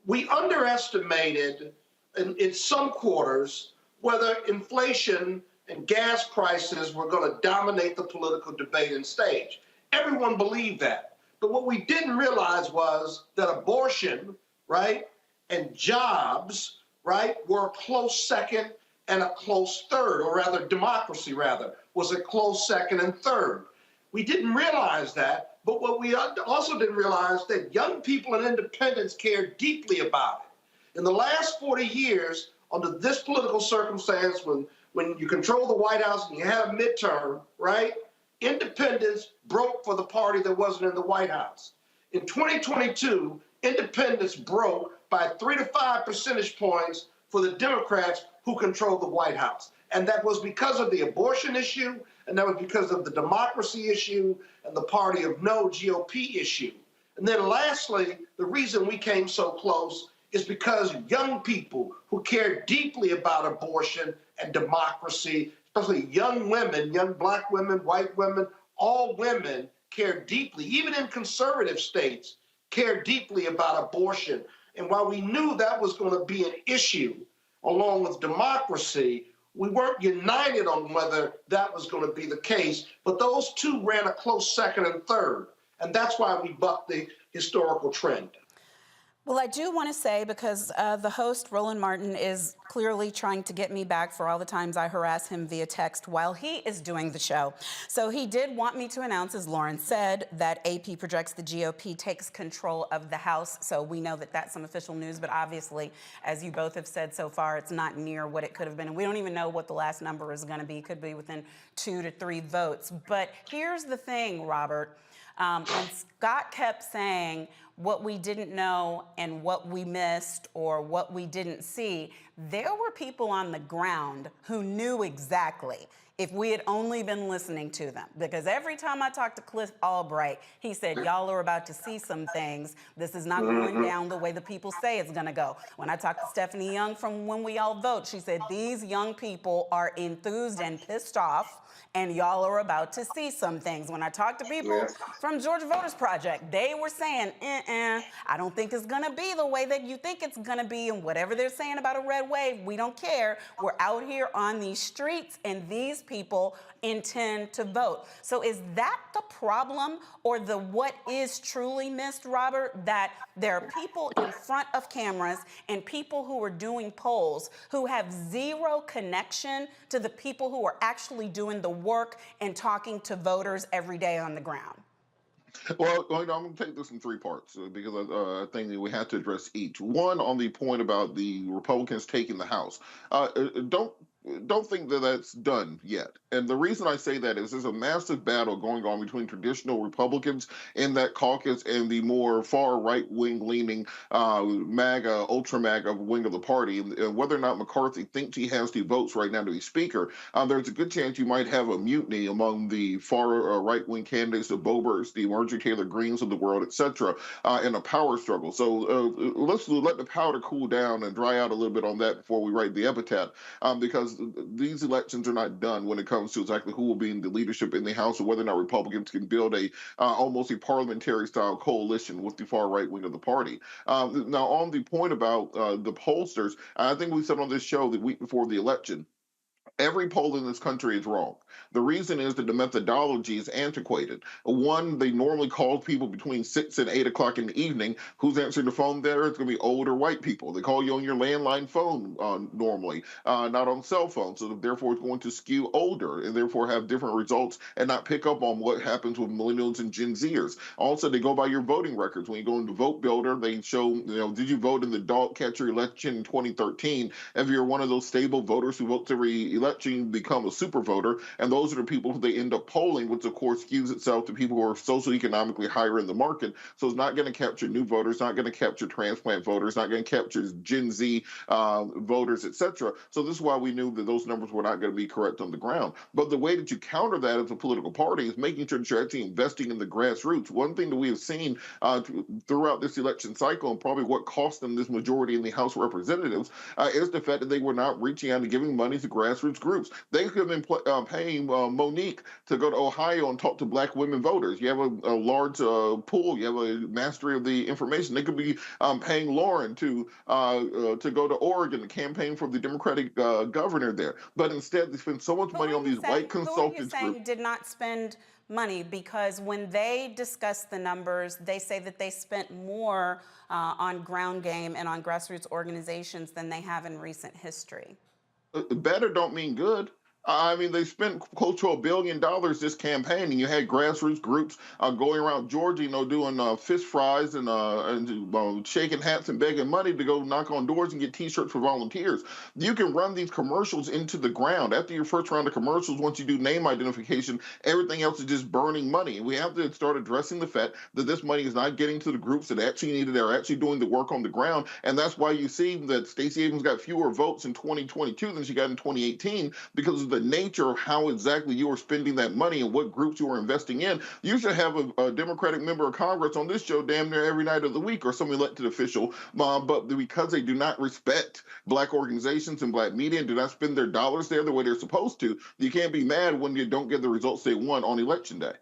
we underestimated in some quarters whether inflation and gas prices were going to dominate the political debate and stage. Everyone believed that. But what we didn't realize was that abortion, right, and jobs, right, were a close second and a close third, or rather democracy, rather, was a close second and third. We didn't realize that, but what we also didn't realize that young people and independents care deeply about it. In the last 40 years, under this political circumstance, when you control the White House and you had a midterm, right, independents broke for the party that wasn't in the White House. In 2022, independents broke by 3 to 5 percentage points for the Democrats who controlled the White House. And that was because of the abortion issue, and that was because of the democracy issue and the party of no GOP issue. And then lastly, the reason we came so close is because young people who care deeply about abortion and democracy especially young women, young black women, white women, all women care deeply, even in conservative states, care deeply about abortion. And while we knew that was going to be an issue along with democracy, we weren't united on whether that was going to be the case, but those two ran a close second and third. And that's why we bucked the historical trend. Well, I do want to say, because the host, Roland Martin, is clearly trying to get me back for all the times I harass him via text while he is doing the show. So he did want me to announce, as Lauren said, that AP projects the GOP takes control of the House. So we know that that's some official news, but obviously, as you both have said so far, it's not near what it could have been. And we don't even know what the last number is going to be. It could be within 2 to 3 votes. But here's the thing, Robert. And Scott kept saying what we didn't know and what we missed or what we didn't see. There were people on the ground who knew exactly if we had only been listening to them. Because every time I talked to Cliff Albright, he said, y'all are about to see some things. This is not going down the way the people say it's gonna go. When I talked to Stephanie Young from When We All Vote, she said, these young people are enthused and pissed off, and y'all are about to see some things. When I talked to people from Georgia Voters Project, they were saying, I don't think it's gonna be the way that you think it's gonna be, and whatever they're saying about a red wave, we don't care. We're out here on these streets, and these people intend to vote. So is that the problem, or the what is truly missed, Robert, that there are people in front of cameras and people who are doing polls who have zero connection to the people who are actually doing the work and talking to voters every day on the ground? Well, I'm going to take this in 3 parts because I think that we have to address each. One, on the point about the Republicans taking the House. Don't think that that's done yet. And the reason I say that is there's a massive battle going on between traditional Republicans in that caucus and the more far right-wing leaning MAGA, ultra-MAGA wing of the party. And whether or not McCarthy thinks he has the votes right now to be Speaker, there's a good chance you might have a mutiny among the far right-wing candidates, the Boeberts, the Marjorie Taylor Greens of the world, etc., in a power struggle. So let's let the powder cool down and dry out a little bit on that before we write the epitaph, because these elections are not done when it comes to exactly who will be in the leadership in the House, or whether or not Republicans can build a almost a parliamentary-style coalition with the far right wing of the party. Now, on the point about the pollsters, I think we said on this show the week before the election, every poll in this country is wrong. The reason is that the methodology is antiquated. One, they normally call people between 6 and 8 o'clock in the evening. Who's answering the phone there? It's going to be older white people. They call you on your landline phone normally, not on cell phones. So therefore, it's going to skew older and therefore have different results and not pick up on what happens with millennials and Gen Zers. Also, they go by your voting records. When you go into Vote Builder, they show, did you vote in the dog catcher election in 2013? If you're one of those stable voters who votes every election, you become a super voter. And those are the people who they end up polling, which of course skews itself to people who are socioeconomically higher in the market. So it's not going to capture new voters, not going to capture transplant voters, not going to capture Gen Z voters, etc. So this is why we knew that those numbers were not going to be correct on the ground. But the way that you counter that as a political party is making sure that you're actually investing in the grassroots. One thing that we have seen throughout this election cycle, and probably what cost them this majority in the House of Representatives, is the fact that they were not reaching out and giving money to grassroots groups. They could have been paying Monique to go to Ohio and talk to black women voters. You have a large pool. You have a mastery of the information. They could be paying Lauren to go to Oregon and campaign for the Democratic governor there. But instead, they spend so much money on these white consultants groups. Did not spend money, because when they discuss the numbers, they say that they spent more on ground game and on grassroots organizations than they have in recent history. Better don't mean good. I mean, they spent close to $1 billion this campaign, and you had grassroots groups going around Georgia, doing fish fries and shaking hats and begging money to go knock on doors and get T-shirts for volunteers. You can run these commercials into the ground. After your first round of commercials, once you do name identification, everything else is just burning money. And we have to start addressing the fact that this money is not getting to the groups that actually need it. They're actually doing the work on the ground. And that's why you see that Stacey Abrams got fewer votes in 2022 than she got in 2018, because of the nature of how exactly you are spending that money and what groups you are investing in, you should have a Democratic member of Congress on this show damn near every night of the week, or some elected official. But because they do not respect Black organizations and Black media and do not spend their dollars there the way they're supposed to, you can't be mad when you don't get the results they want on Election Day.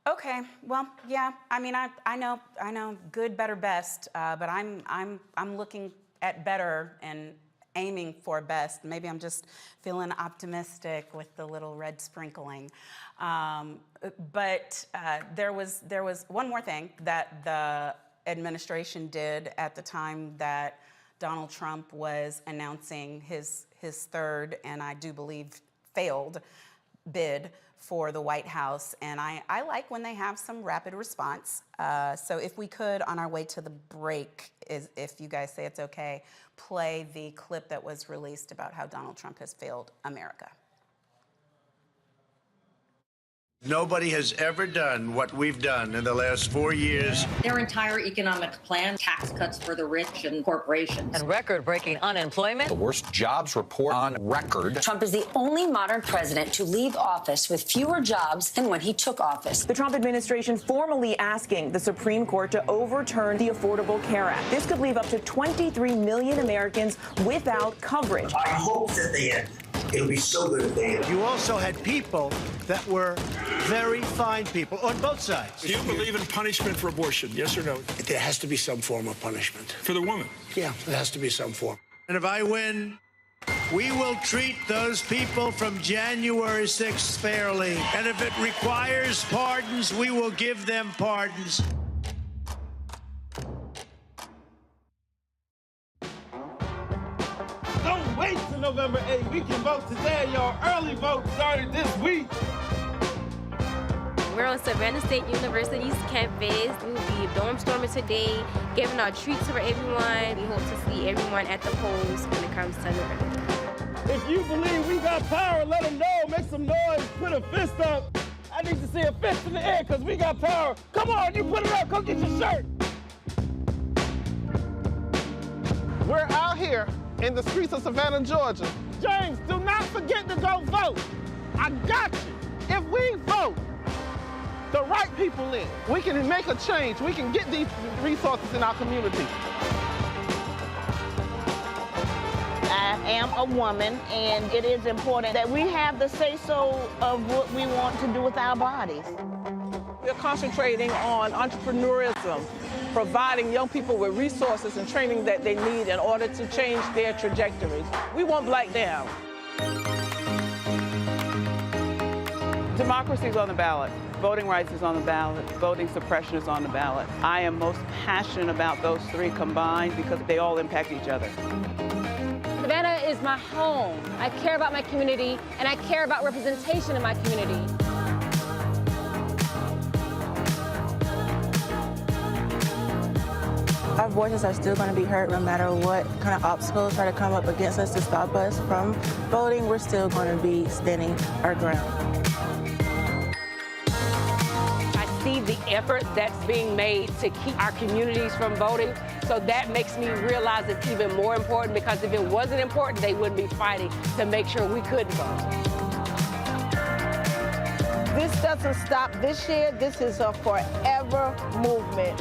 Okay, well, yeah. I mean, I know, good, better, best. But I'm looking at better and aiming for best. Maybe I'm just feeling optimistic with the little red sprinkling. But there was one more thing that the administration did at the time that Donald Trump was announcing his third, and I do believe failed, bid for the White House. And I like when they have some rapid response. So if we could, on our way to the break, if you guys say it's okay, play the clip that was released about how Donald Trump has failed America. Nobody has ever done what we've done in the last 4 years. Their entire economic plan, tax cuts for the rich and corporations. And record-breaking unemployment. The worst jobs report on record. Trump is the only modern president to leave office with fewer jobs than when he took office. The Trump administration formally asking the Supreme Court to overturn the Affordable Care Act. This could leave up to 23 million Americans without coverage. I hope that they end. It'll be so good if they end. You also had people that were very fine people on both sides. Do you believe in punishment for abortion, yes or no? There has to be some form of punishment. For the woman? Yeah, there has to be some form. And if I win, we will treat those people from January 6th fairly. And if it requires pardons, we will give them pardons. Don't wait till November 8th. We can vote today, y'all. Early vote started this week. We're on Savannah State University's campus. We will be dorm storming today, giving out treats for everyone. We hope to see everyone at the polls when it comes to November. If you believe we got power, let them know. Make some noise. Put a fist up. I need to see a fist in the air because we got power. Come on, you put it up. Come get your shirt. We're out here in the streets of Savannah, Georgia. James, do not forget to go vote. I got you. If we vote the right people in, we can make a change. We can get these resources in our community. I am a woman, and it is important that we have the say-so of what we want to do with our bodies. We're concentrating on entrepreneurism, providing young people with resources and training that they need in order to change their trajectories. We want Black down. Democracy is on the ballot. Voting rights is on the ballot. Voting suppression is on the ballot. I am most passionate about those three combined because they all impact each other. Savannah is my home. I care about my community, and I care about representation in my community. Our voices are still going to be heard no matter what kind of obstacles try to come up against us to stop us from voting. We're still going to be standing our ground. I see the effort that's being made to keep our communities from voting, so that makes me realize it's even more important, because if it wasn't important, they wouldn't be fighting to make sure we couldn't vote. This doesn't stop this year. This is a forever movement.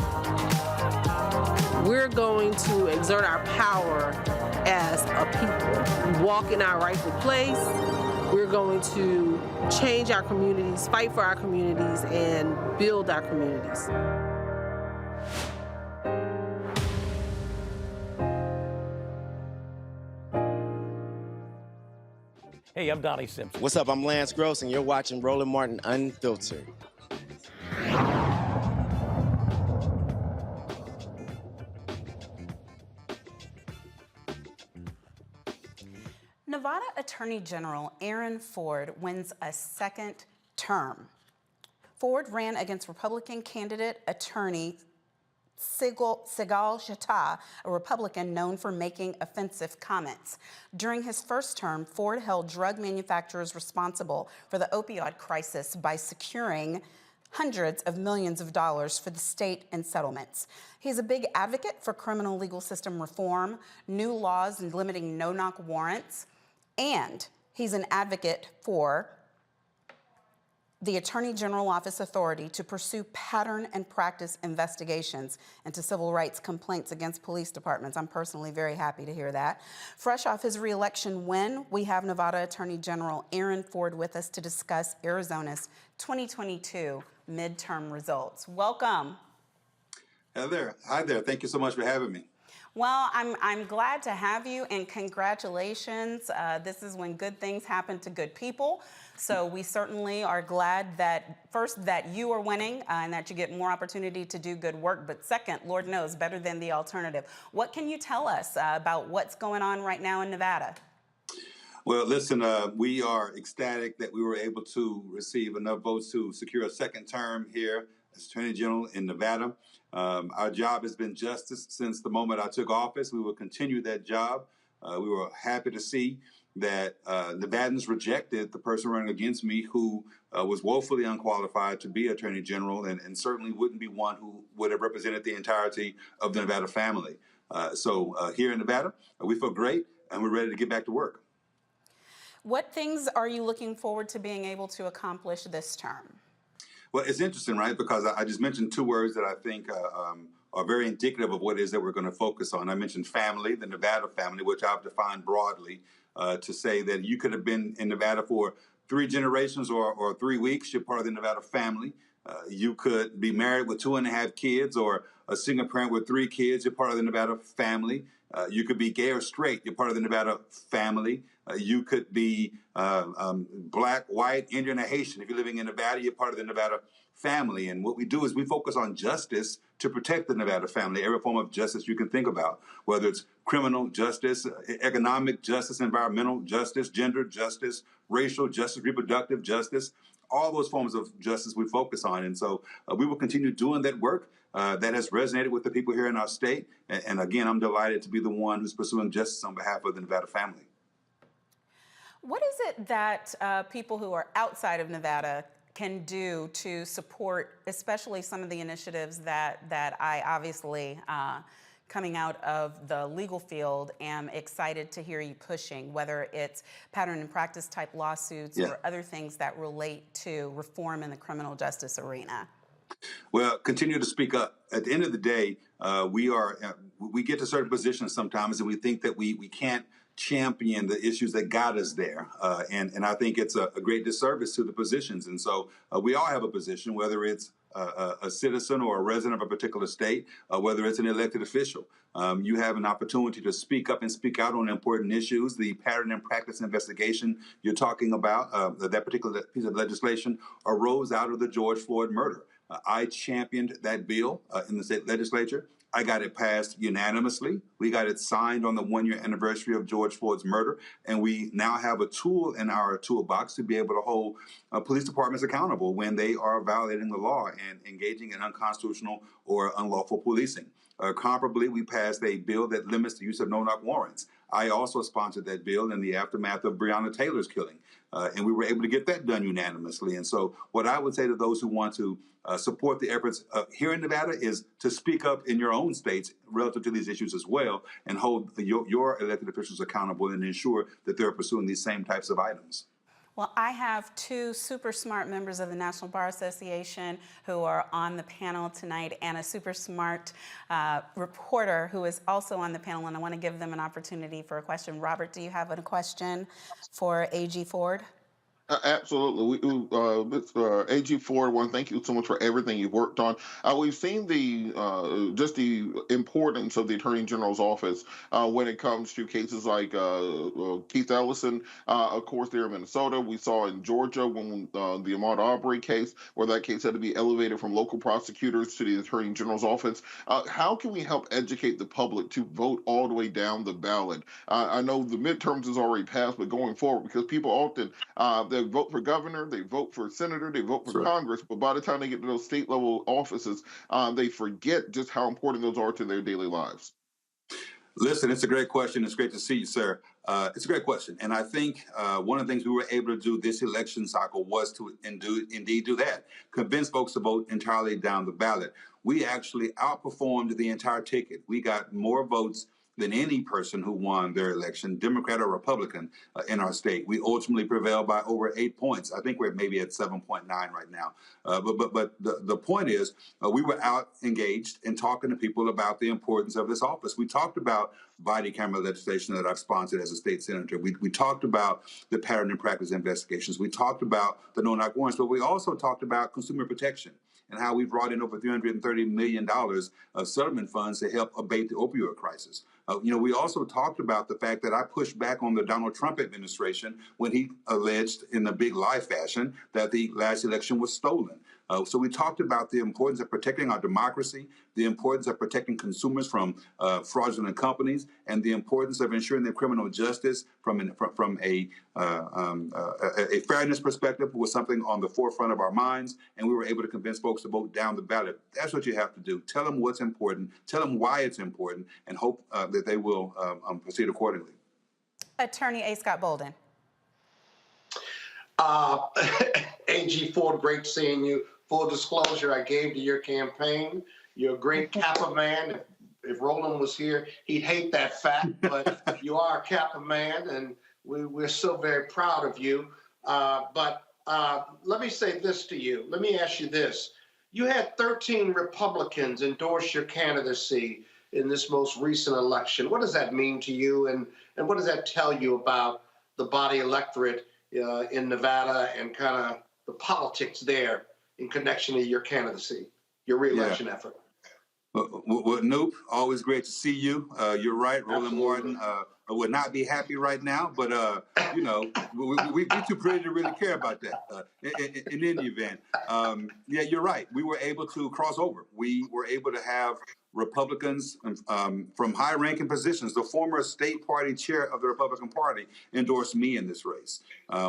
We're going to exert our power as a people, walk in our rightful place. We're going to change our communities, fight for our communities, and build our communities. Hey, I'm Donnie Simpson. What's up? I'm Lance Gross, and you're watching Roland Martin Unfiltered. Nevada Attorney General Aaron Ford wins a second term. Ford ran against Republican candidate attorney Sigal Shatta, a Republican known for making offensive comments. During his first term, Ford held drug manufacturers responsible for the opioid crisis by securing hundreds of millions of dollars for the state in settlements. He's a big advocate for criminal legal system reform, new laws limiting no-knock warrants, and He's an advocate for the Attorney General Office authority to pursue pattern and practice investigations into civil rights complaints against police departments. I'm personally very happy to hear that. Fresh off his re-election win, we have Nevada Attorney General Aaron Ford with us to discuss Arizona's 2022 midterm results. Welcome. Hi there. Thank you so much for having me. Well, I'm glad to have you, and congratulations. This is when good things happen to good people. So we certainly are glad that, first, that you are winning and that you get more opportunity to do good work. But second, Lord knows, better than the alternative. What can you tell us about what's going on right now in Nevada? Well, listen, we are ecstatic that we were able to receive enough votes to secure a second term here as Attorney General in Nevada. Our job has been justice since the moment I took office. We will continue that job. We were happy to see that Nevadans rejected the person running against me who was woefully unqualified to be Attorney General and certainly wouldn't be one who would have represented the entirety of the Nevada family. So here in Nevada, we feel great and we're ready to get back to work. What things are you looking forward to being able to accomplish this term? Well, it's interesting, right? Because I just mentioned two words that I think are very indicative of what it is that we're going to focus on. I mentioned family, the Nevada family, which I've defined broadly to say that you could have been in Nevada for 3 generations or 3 weeks. You're part of the Nevada family. You could be married with 2.5 kids or a single parent with 3 kids. You're part of the Nevada family. You could be gay or straight. You're part of the Nevada family. You could be black, white, Indian, or Haitian. If you're living in Nevada, you're part of the Nevada family. And what we do is we focus on justice to protect the Nevada family, every form of justice you can think about, whether it's criminal justice, economic justice, environmental justice, gender justice, racial justice, reproductive justice, all those forms of justice we focus on. And so we will continue doing that work. That has resonated with the people here in our state. And again, I'm delighted to be the one who's pursuing justice on behalf of the Nevada family. What is it that people who are outside of Nevada can do to support, especially some of the initiatives that I obviously, coming out of the legal field, am excited to hear you pushing, whether it's pattern and practice type lawsuits or other things that relate to reform in the criminal justice arena? Well, continue to speak up. At the end of the day, we get to certain positions sometimes and we think that we can't champion the issues that got us there. And I think it's a great disservice to the positions. And so we all have a position, whether it's a citizen or a resident of a particular state, whether it's an elected official. You have an opportunity to speak up and speak out on important issues. The pattern and practice investigation you're talking about, that particular piece of legislation arose out of the George Floyd murder. I championed that bill in the state legislature. I got it passed unanimously. We got it signed on the 1-year anniversary of George Floyd's murder. And we now have a tool in our toolbox to be able to hold police departments accountable when they are violating the law and engaging in unconstitutional or unlawful policing. Comparably, we passed a bill that limits the use of no-knock warrants. I also sponsored that bill in the aftermath of Breonna Taylor's killing. And we were able to get that done unanimously. And so what I would say to those who want to support the efforts here in Nevada is to speak up in your own states relative to these issues as well and hold your elected officials accountable and ensure that they're pursuing these same types of items. Well, I have 2 super smart members of the National Bar Association who are on the panel tonight and a super smart reporter who is also on the panel, and I want to give them an opportunity for a question. Robert, do you have a question for AG Ford? Absolutely. Mr. AG Ford, thank you so much for everything you've worked on. We've seen just the importance of the Attorney General's office when it comes to cases like Keith Ellison, of course, there in Minnesota. We saw in Georgia when the Ahmaud Arbery case, where that case had to be elevated from local prosecutors to the Attorney General's office. How can we help educate the public to vote all the way down the ballot? I know the midterms is already passed, but going forward, because people often they vote for governor, they vote for senator, they vote for Congress, but by the time they get to those state level offices, they forget just how important those are to their daily lives. Listen, it's a great question. It's great to see you, sir. It's a great question. And I think one of the things we were able to do this election cycle was to indeed do that, convince folks to vote entirely down the ballot. We actually outperformed the entire ticket. We got more votes than any person who won their election, Democrat or Republican, in our state. We ultimately prevailed by over 8 points. I think we're maybe at 7.9 right now. But the point is, we were out engaged and talking to people about the importance of this office. We talked about body camera legislation that I've sponsored as a state senator. We talked about the pattern and practice investigations. We talked about the no-knock warrants, but we also talked about consumer protection and how we brought in over $330 million of settlement funds to help abate the opioid crisis. We also talked about the fact that I pushed back on the Donald Trump administration when he alleged in a big lie fashion that the last election was stolen. So we talked about the importance of protecting our democracy, the importance of protecting consumers from fraudulent companies, and the importance of ensuring that criminal justice from a fairness perspective was something on the forefront of our minds, and we were able to convince folks to vote down the ballot. That's what you have to do. Tell them what's important, tell them why it's important, and hope that they will proceed accordingly. Attorney A. Scott Bolden. AG Ford, great seeing you. Full disclosure, I gave to your campaign. You're a great Kappa man. If Roland was here, he'd hate that fact, but you are a Kappa man, and we're so very proud of you. But let me say this to you. Let me ask you this. You had 13 Republicans endorse your candidacy in this most recent election. What does that mean to you, and what does that tell you about the body electorate in Nevada and kind of the politics there in connection to your candidacy, your reelection effort? Well, Noop, always great to see you. You're right, Roland Martin would not be happy right now, but we're too pretty to really care about that. In any event, yeah, you're right. We were able to cross over. We were able to have Republicans from high-ranking positions. The former state party chair of the Republican Party endorsed me in this race.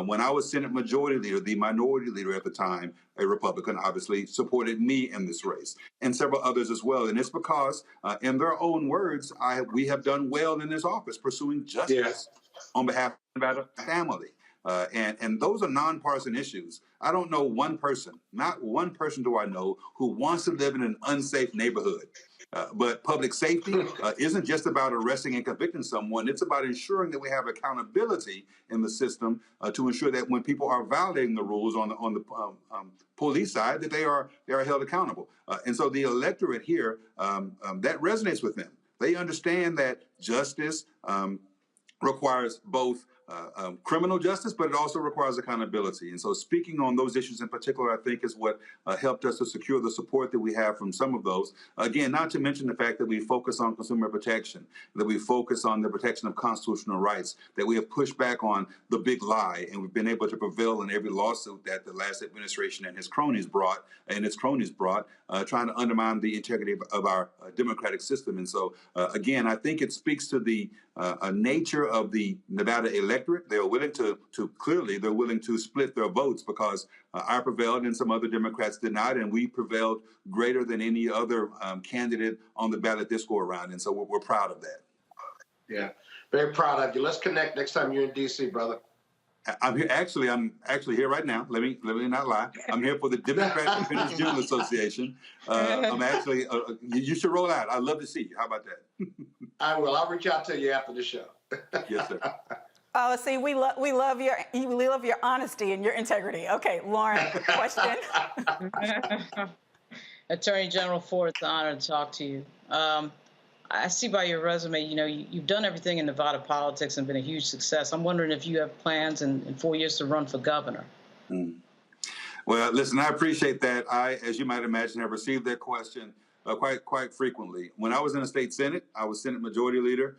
When I was Senate Majority Leader, the minority leader at the time, a Republican, obviously, supported me in this race, and several others as well. And it's because, in their own words, we have done well in this office, pursuing justice on behalf of the Nevada family. And those are nonpartisan issues. I don't know one person, not one person do I know, who wants to live in an unsafe neighborhood. But public safety isn't just about arresting and convicting someone. It's about ensuring that we have accountability in the system to ensure that when people are violating the rules on the police side, that they are held accountable. And so the electorate here, that resonates with them. They understand that justice requires both criminal justice, but it also requires accountability. And so speaking on those issues in particular, I think is what helped us to secure the support that we have from some of those. Again, not to mention the fact that we focus on consumer protection, that we focus on the protection of constitutional rights, that we have pushed back on the big lie, and we've been able to prevail in every lawsuit that the last administration and its cronies brought, trying to undermine the integrity of our democratic system. And so, again, I think it speaks to the nature of the Nevada electorate. They're willing they're willing to split their votes because I prevailed and some other Democrats did not, and we prevailed greater than any other candidate on the ballot this go around. And so we're proud of that. Yeah, very proud of you. Let's connect next time you're in D.C., brother. I'm here. I'm actually here right now. Let me not lie. I'm here for the Democratic Independent Journal Association. I'm actually. You should roll out. I'd love to see you. How about that? I will. I'll reach out to you after the show. Yes, sir. Oh, see, we love your honesty and your integrity. Okay, Lauren, question. Attorney General Ford, it's an honor to talk to you. I see by your resume, you've done everything in Nevada politics and been a huge success. I'm wondering if you have plans in 4 years to run for governor. Well, listen, I appreciate that. I, as you might imagine, have received that question quite frequently. When I was in the state Senate, I was Senate Majority Leader.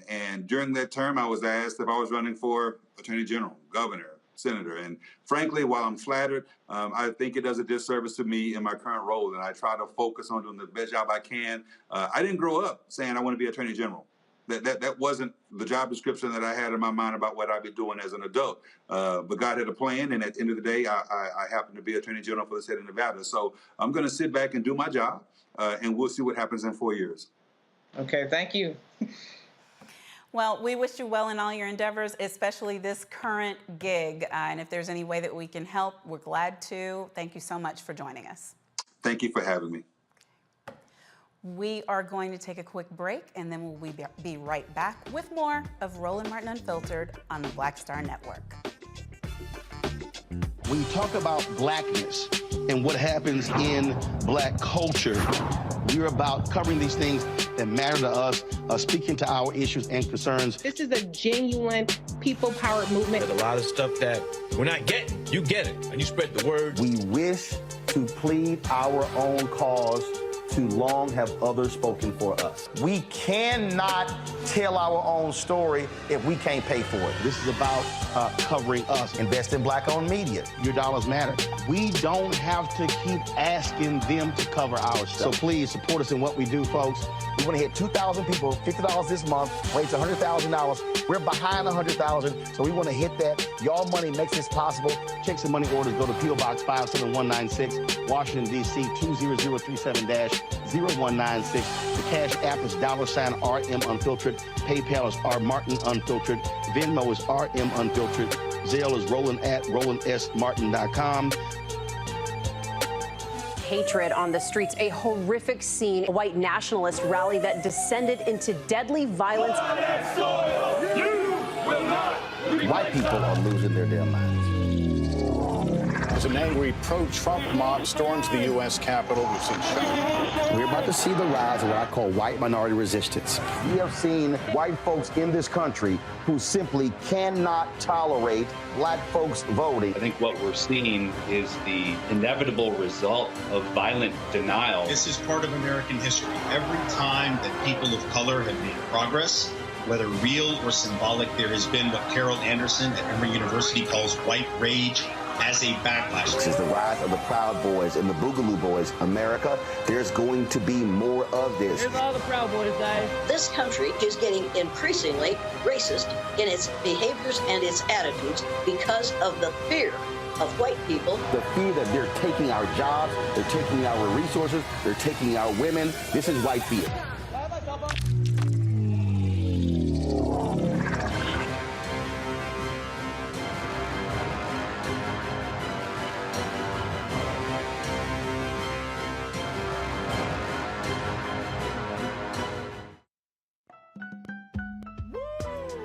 And during that term, I was asked if I was running for Attorney General, Governor, Senator. And frankly, while I'm flattered, I think it does a disservice to me in my current role. And I try to focus on doing the best job I can. I didn't grow up saying I want to be Attorney General. That wasn't the job description that I had in my mind about what I'd be doing as an adult. But God had a plan. And at the end of the day, I happen to be Attorney General for the state of Nevada. So I'm going to sit back and do my job. And we'll see what happens in 4 years. Okay, thank you. Well, we wish you well in all your endeavors, especially this current gig. And if there's any way that we can help, we're glad to. Thank you so much for joining us. Thank you for having me. We are going to take a quick break, and then we'll be right back with more of Roland Martin Unfiltered on the Black Star Network. When you talk about blackness and what happens in black culture, we're about covering these things that matter to us, speaking to our issues and concerns. This is a genuine people-powered movement. There's a lot of stuff that we're not getting. You get it, and you spread the word. We wish to plead our own cause. Too long have others spoken for us. We cannot tell our own story if we can't pay for it. This is about covering us. Invest in black-owned media. Your dollars matter. We don't have to keep asking them to cover our stuff. So please support us in what we do, folks. We want to hit 2,000 people, $50 this month, raise $100,000. We're behind 100,000, so we want to hit that. Y'all money makes this possible. Checks and money orders go to P.O. Box 57196, Washington, D.C. 20037-0196. The Cash App is $RM Unfiltered. PayPal is R Martin Unfiltered. Venmo is RM Unfiltered. Zelle is Roland at RolandSMartin.com. Hatred on the streets, a horrific scene, a white nationalist rally that descended into deadly violence. White people are losing their damn minds. As an angry pro-Trump mob storms the U.S. Capitol, we've seen shootings. We're about to see the rise of what I call white minority resistance. We have seen white folks in this country who simply cannot tolerate black folks voting. I think what we're seeing is the inevitable result of violent denial. This is part of American history. Every time that people of color have made progress, whether real or symbolic, there has been what Carol Anderson at Emory University calls white rage as a backlash. This is the rise of the Proud Boys and the Boogaloo Boys. America, there's going to be more of this. Here's all the Proud Boys, guys. This country is getting increasingly racist in its behaviors and its attitudes because of the fear of white people. The fear that they're taking our jobs, they're taking our resources, they're taking our women. This is white fear.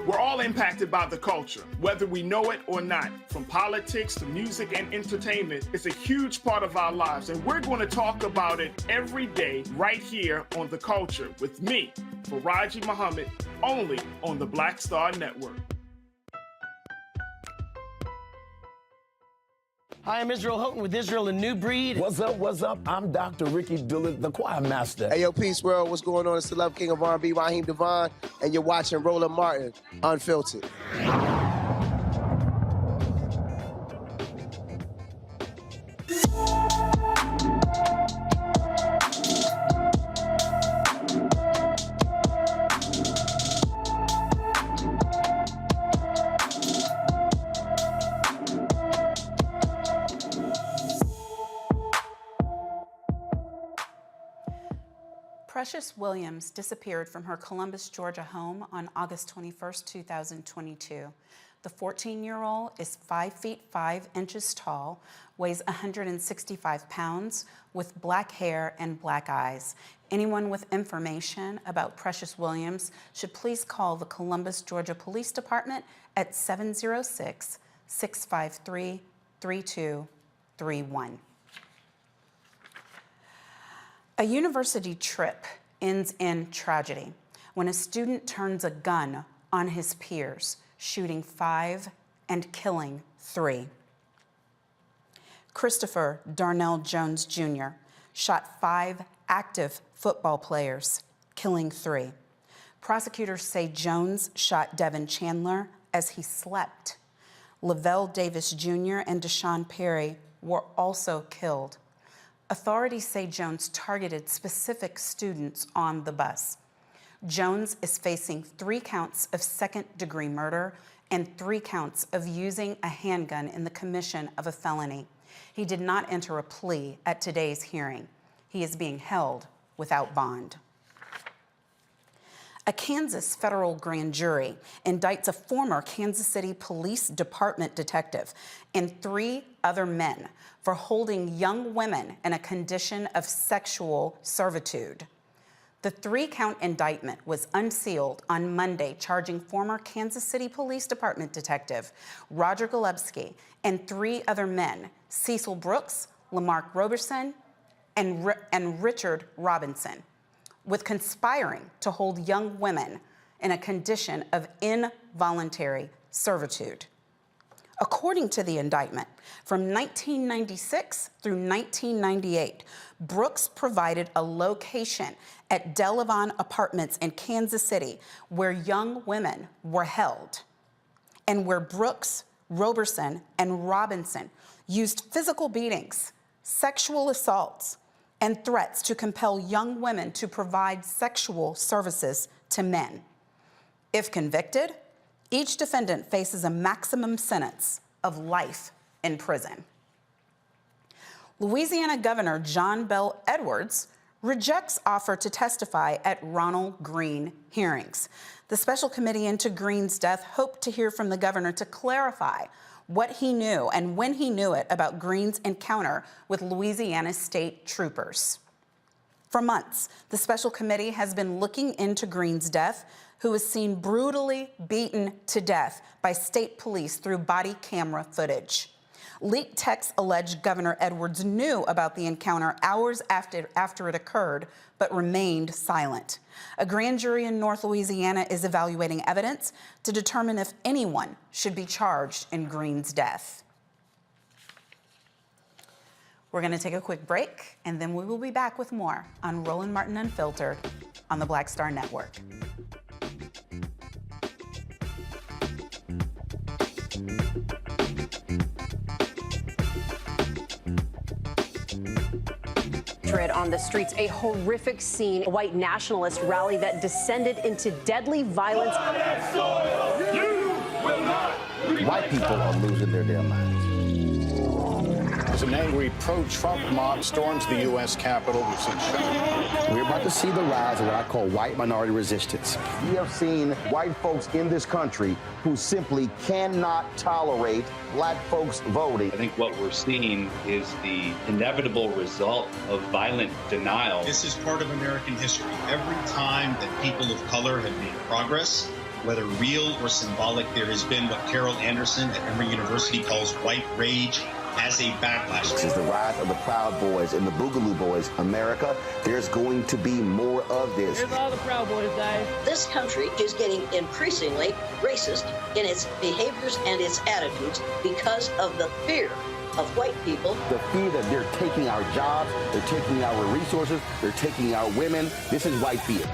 We're all impacted by the culture, whether we know it or not. From politics to music and entertainment, it's a huge part of our lives, and we're going to talk about it every day right here on The Culture with me, Faraji Muhammad, only on the Black Star Network. Hi, I'm Israel Houghton with Israel, a New Breed. What's up, what's up? I'm Dr. Ricky Dillard, the choir master. Hey, yo, peace, world. What's going on? It's the Love King of R&B, Raheem Devon, and you're watching Roland Martin Unfiltered. Precious Williams disappeared from her Columbus, Georgia home on August 21st, 2022. The 14-year-old is 5 feet 5 inches tall, weighs 165 pounds, with black hair and black eyes. Anyone with information about Precious Williams should please call the Columbus, Georgia Police Department at 706-653-3231. A university trip ends in tragedy when a student turns a gun on his peers, shooting 5 and killing 3. Christopher Darnell Jones Jr. shot 5 active football players, killing 3. Prosecutors say Jones shot Devin Chandler as he slept. Lavelle Davis Jr. and Deshaun Perry were also killed. Authorities say Jones targeted specific students on the bus. Jones is facing 3 counts of second-degree murder and 3 counts of using a handgun in the commission of a felony. He did not enter a plea at today's hearing. He is being held without bond. A Kansas federal grand jury indicts a former Kansas City Police Department detective and 3 other men for holding young women in a condition of sexual servitude. The 3-count indictment was unsealed on Monday, charging former Kansas City Police Department detective Roger Golubsky and 3 other men, Cecil Brooks, Lamarck Roberson, and Richard Robinson, with conspiring to hold young women in a condition of involuntary servitude. According to the indictment, from 1996 through 1998, Brooks provided a location at Delavon Apartments in Kansas City where young women were held, and where Brooks, Roberson, and Robinson used physical beatings, sexual assaults, and threats to compel young women to provide sexual services to men. If convicted, each defendant faces a maximum sentence of life in prison. Louisiana Governor John Bel Edwards rejects offer to testify at Ronald Greene hearings. The special committee into Greene's death hoped to hear from the governor to clarify what he knew and when he knew it about Greene's encounter with Louisiana state troopers. For months, the special committee has been looking into Greene's death, who was seen brutally beaten to death by state police through body camera footage. Leaked texts allege Governor Edwards knew about the encounter hours after it occurred, but remained silent. A grand jury in North Louisiana is evaluating evidence to determine if anyone should be charged in Greene's death. We're going to take a quick break, and then we will be back with more on Roland Martin Unfiltered on the Black Star Network. On the streets, a horrific scene, a white nationalist rally that descended into deadly violence. White people are losing their damn minds. As an angry pro-Trump mob storms the U.S. Capitol, we've seen shooting. We're about to see the rise of what I call white minority resistance. We have seen white folks in this country who simply cannot tolerate black folks voting. I think what we're seeing is the inevitable result of violent denial. This is part of American history. Every time that people of color have made progress, whether real or symbolic, there has been what Carol Anderson at Emory University calls white rage as a backlash. This is the rise of the Proud Boys and the Boogaloo Boys. America, there's going to be more of this. Here's all the Proud Boys, guys. This country is getting increasingly racist in its behaviors and its attitudes because of the fear of white people. The fear that they're taking our jobs, they're taking our resources, they're taking our women. This is white fear.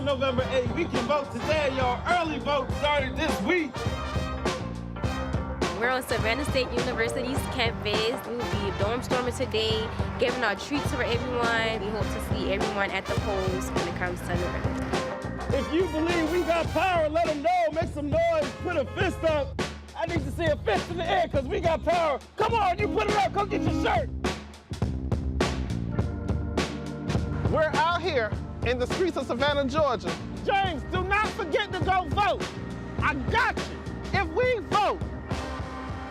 November 8th. We can vote today, y'all. Early vote started this week. We're on Savannah State University's campus. We will be dorm storming today, giving out treats for everyone. We hope to see everyone at the polls when it comes to November. If you believe we got power, let them know. Make some noise. Put a fist up. I need to see a fist in the air because we got power. Come on, you put it up. Go get your shirt. We're out here in the streets of Savannah, Georgia. James, do not forget to go vote. I got you. If we vote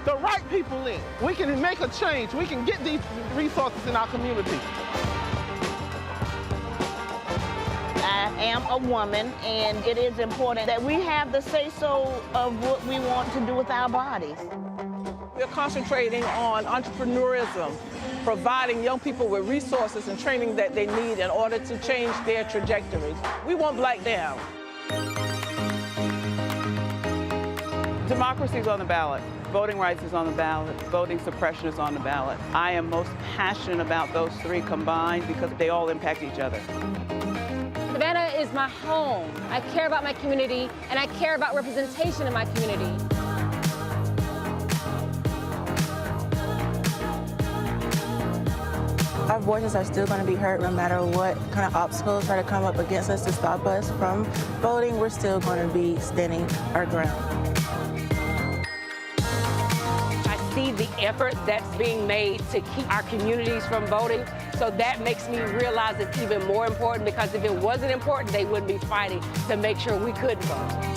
the right people in, we can make a change. We can get these resources in our community. I am a woman, and it is important that we have the say-so of what we want to do with our bodies. We're concentrating on entrepreneurism, providing young people with resources and training that they need in order to change their trajectories. We want Black down. Democracy is on the ballot. Voting rights is on the ballot. Voting suppression is on the ballot. I am most passionate about those three combined because they all impact each other. Savannah is my home. I care about my community, and I care about representation in my community. Our voices are still going to be heard no matter what kind of obstacles try to come up against us to stop us from voting. We're still going to be standing our ground. I see the effort that's being made to keep our communities from voting. So that makes me realize it's even more important, because if it wasn't important, they wouldn't be fighting to make sure we could vote.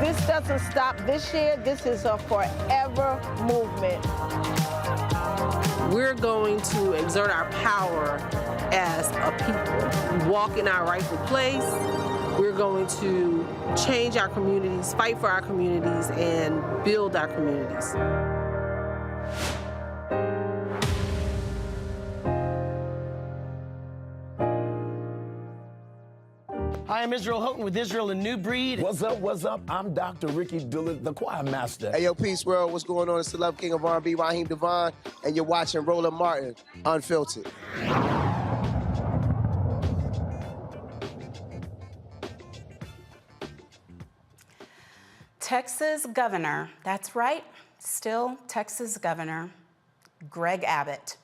This doesn't stop this year. This is a forever movement. We're going to exert our power as a people, walk in our rightful place. We're going to change our communities, fight for our communities, and build our communities. Hi, I'm Israel Houghton with Israel, a New Breed. What's up, what's up? I'm Dr. Ricky Dillard, the choir master. Hey, yo, peace, world. What's going on? It's the Love King of R&B, Raheem Devon, and you're watching Roland Martin, Unfiltered. Texas governor, that's right, still Texas governor, Greg Abbott,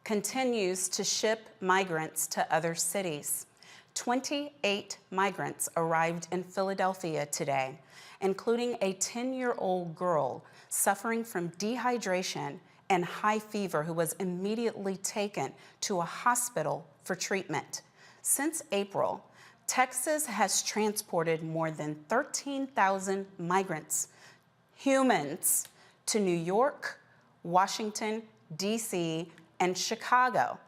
continues to ship migrants to other cities. 28 migrants arrived in Philadelphia today, including a 10-year-old girl suffering from dehydration and high fever who was immediately taken to a hospital for treatment. Since April, Texas has transported more than 13,000 migrants, humans, to New York, Washington, D.C., and Chicago.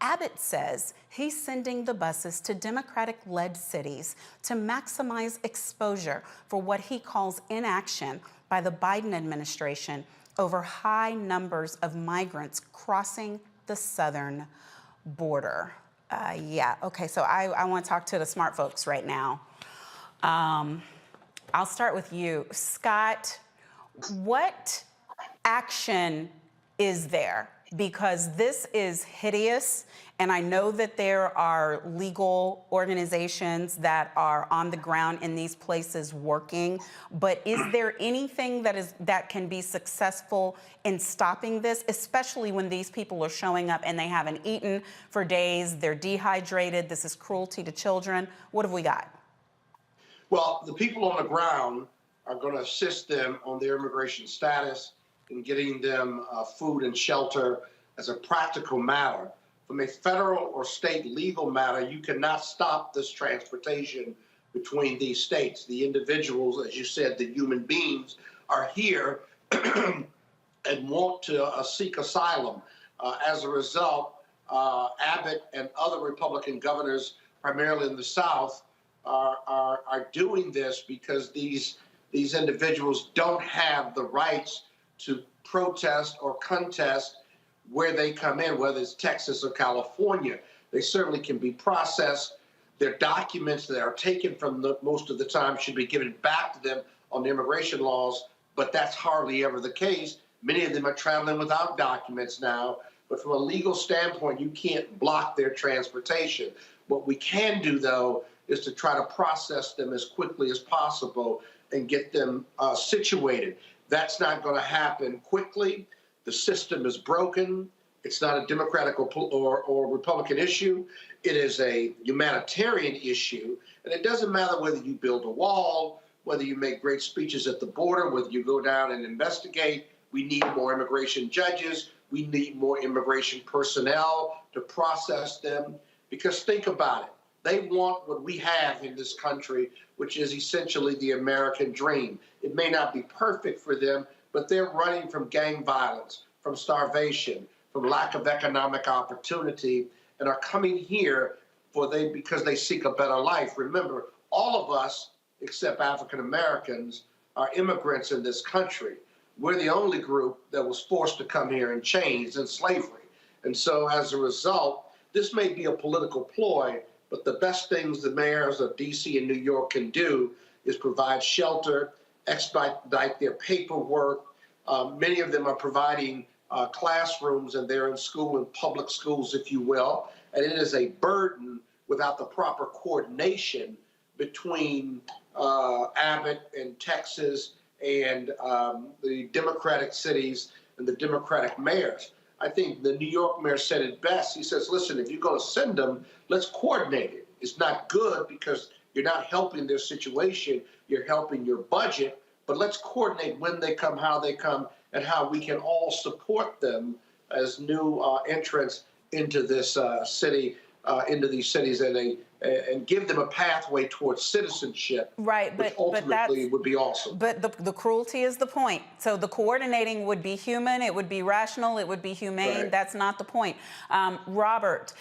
Abbott says he's sending the buses to Democratic-led cities to maximize exposure for what he calls inaction by the Biden administration over high numbers of migrants crossing the southern border. Okay, so I want to talk to the smart folks right now. I'll start with you. Scott, what action is there? Because this is hideous, and I know that there are legal organizations that are on the ground in these places working, but is there anything that can be successful in stopping this, especially when these people are showing up and they haven't eaten for days, they're dehydrated, this is cruelty to children? What have we got? Well, the people on the ground are going to assist them on their immigration status and getting them food and shelter as a practical matter. From a federal or state legal matter, you cannot stop this transportation between these states. The individuals, as you said, the human beings, are here and want to seek asylum. As a result, Abbott and other Republican governors, primarily in the South, are doing this because these individuals don't have the rights to protest or contest where they come in, whether it's Texas or California. They certainly can be processed. Their documents that are taken from them most of the time should be given back to them on the immigration laws, but that's hardly ever the case. Many of them are traveling without documents now, but from a legal standpoint, you can't block their transportation. What we can do, though, is to try to process them as quickly as possible and get them situated. That's not going to happen quickly. The system is broken. It's not a Democratic or Republican issue. It is a humanitarian issue. And it doesn't matter whether you build a wall, whether you make great speeches at the border, whether you go down and investigate. We need more immigration judges. We need more immigration personnel to process them. Because think about it. They want what we have in this country, which is essentially the American dream. It may not be perfect for them, but they're running from gang violence, from starvation, from lack of economic opportunity, and are coming here because they seek a better life. Remember, all of us, except African Americans, are immigrants in this country. We're the only group that was forced to come here in chains and slavery. And so as a result, this may be a political ploy, but the best things the mayors of D.C. and New York can do is provide shelter, expedite their paperwork. Many of them are providing classrooms, and they're in school, in public schools, if you will. And it is a burden without the proper coordination between Abbott and Texas and the Democratic cities and the Democratic mayors. I think the New York mayor said it best. He says, listen, if you're going to send them, let's coordinate it. It's not good because you're not helping their situation. You're helping your budget, but let's coordinate when they come, how they come, and how we can all support them as new entrants into this city, into these cities, and give them a pathway towards citizenship. Right, which ultimately would be awesome. But the cruelty is the point. So the coordinating would be human, it would be rational, it would be humane. Right. That's not the point. Robert,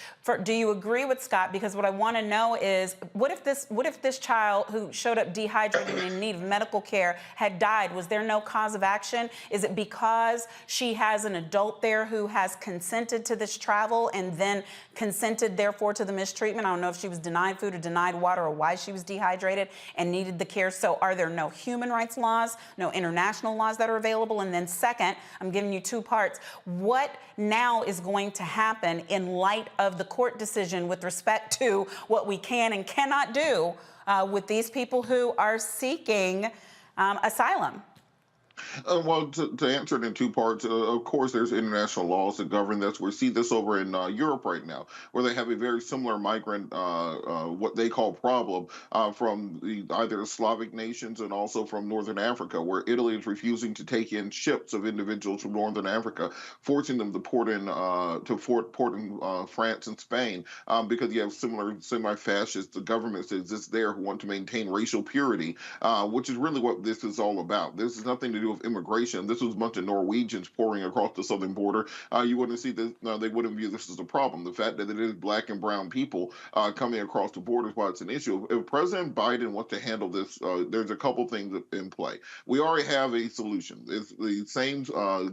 do you agree with Scott? Because what I want to know is, what if this child who showed up dehydrated and in need of medical care had died? Was there no cause of action? Is it because she has an adult there who has consented to this travel and then consented, therefore, to the mistreatment? I don't know if she was denied food or denied water or why she was dehydrated and needed the care. So are there no human rights laws, no international laws that are available? And then second, I'm giving you two parts. What now is going to happen in light of the court decision with respect to what we can and cannot do with these people who are seeking asylum? Well, to answer it in two parts, of course, there's international laws that govern this. We see this over in Europe right now, where they have a very similar migrant, what they call problem, from either the Slavic nations and also from Northern Africa, where Italy is refusing to take in ships of individuals from Northern Africa, forcing them to port in France and Spain, because you have similar semi-fascist governments that exist there who want to maintain racial purity, which is really what this is all about. This has nothing to do with immigration. This was a bunch of Norwegians pouring across the southern border. You wouldn't see this. They wouldn't view this as a problem. The fact that it is black and brown people coming across the border is why it's an issue. If President Biden wants to handle this, there's a couple things in play. We already have a solution. It's the same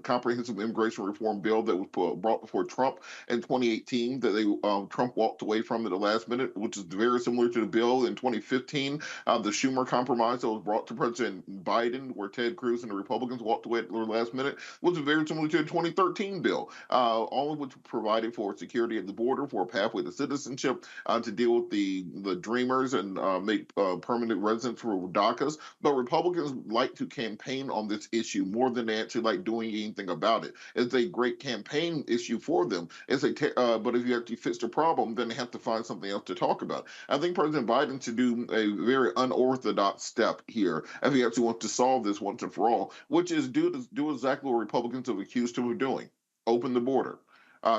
comprehensive immigration reform bill that was brought before Trump in 2018 that Trump walked away from at the last minute, which is very similar to the bill in 2015, the Schumer compromise that was brought to President Biden, where Ted Cruz and the Republicans walked away at the last minute, was very similar to the 2013 bill, all of which provided for security at the border, for a pathway to citizenship, to deal with the dreamers and make permanent residents for DACAs. But Republicans like to campaign on this issue more than they actually like doing anything about it. It's a great campaign issue for them. But if you actually fix the problem, then they have to find something else to talk about. I think President Biden should do a very unorthodox step here if he actually wants to solve this once and for all, which is do exactly what Republicans have accused him of doing: open the border.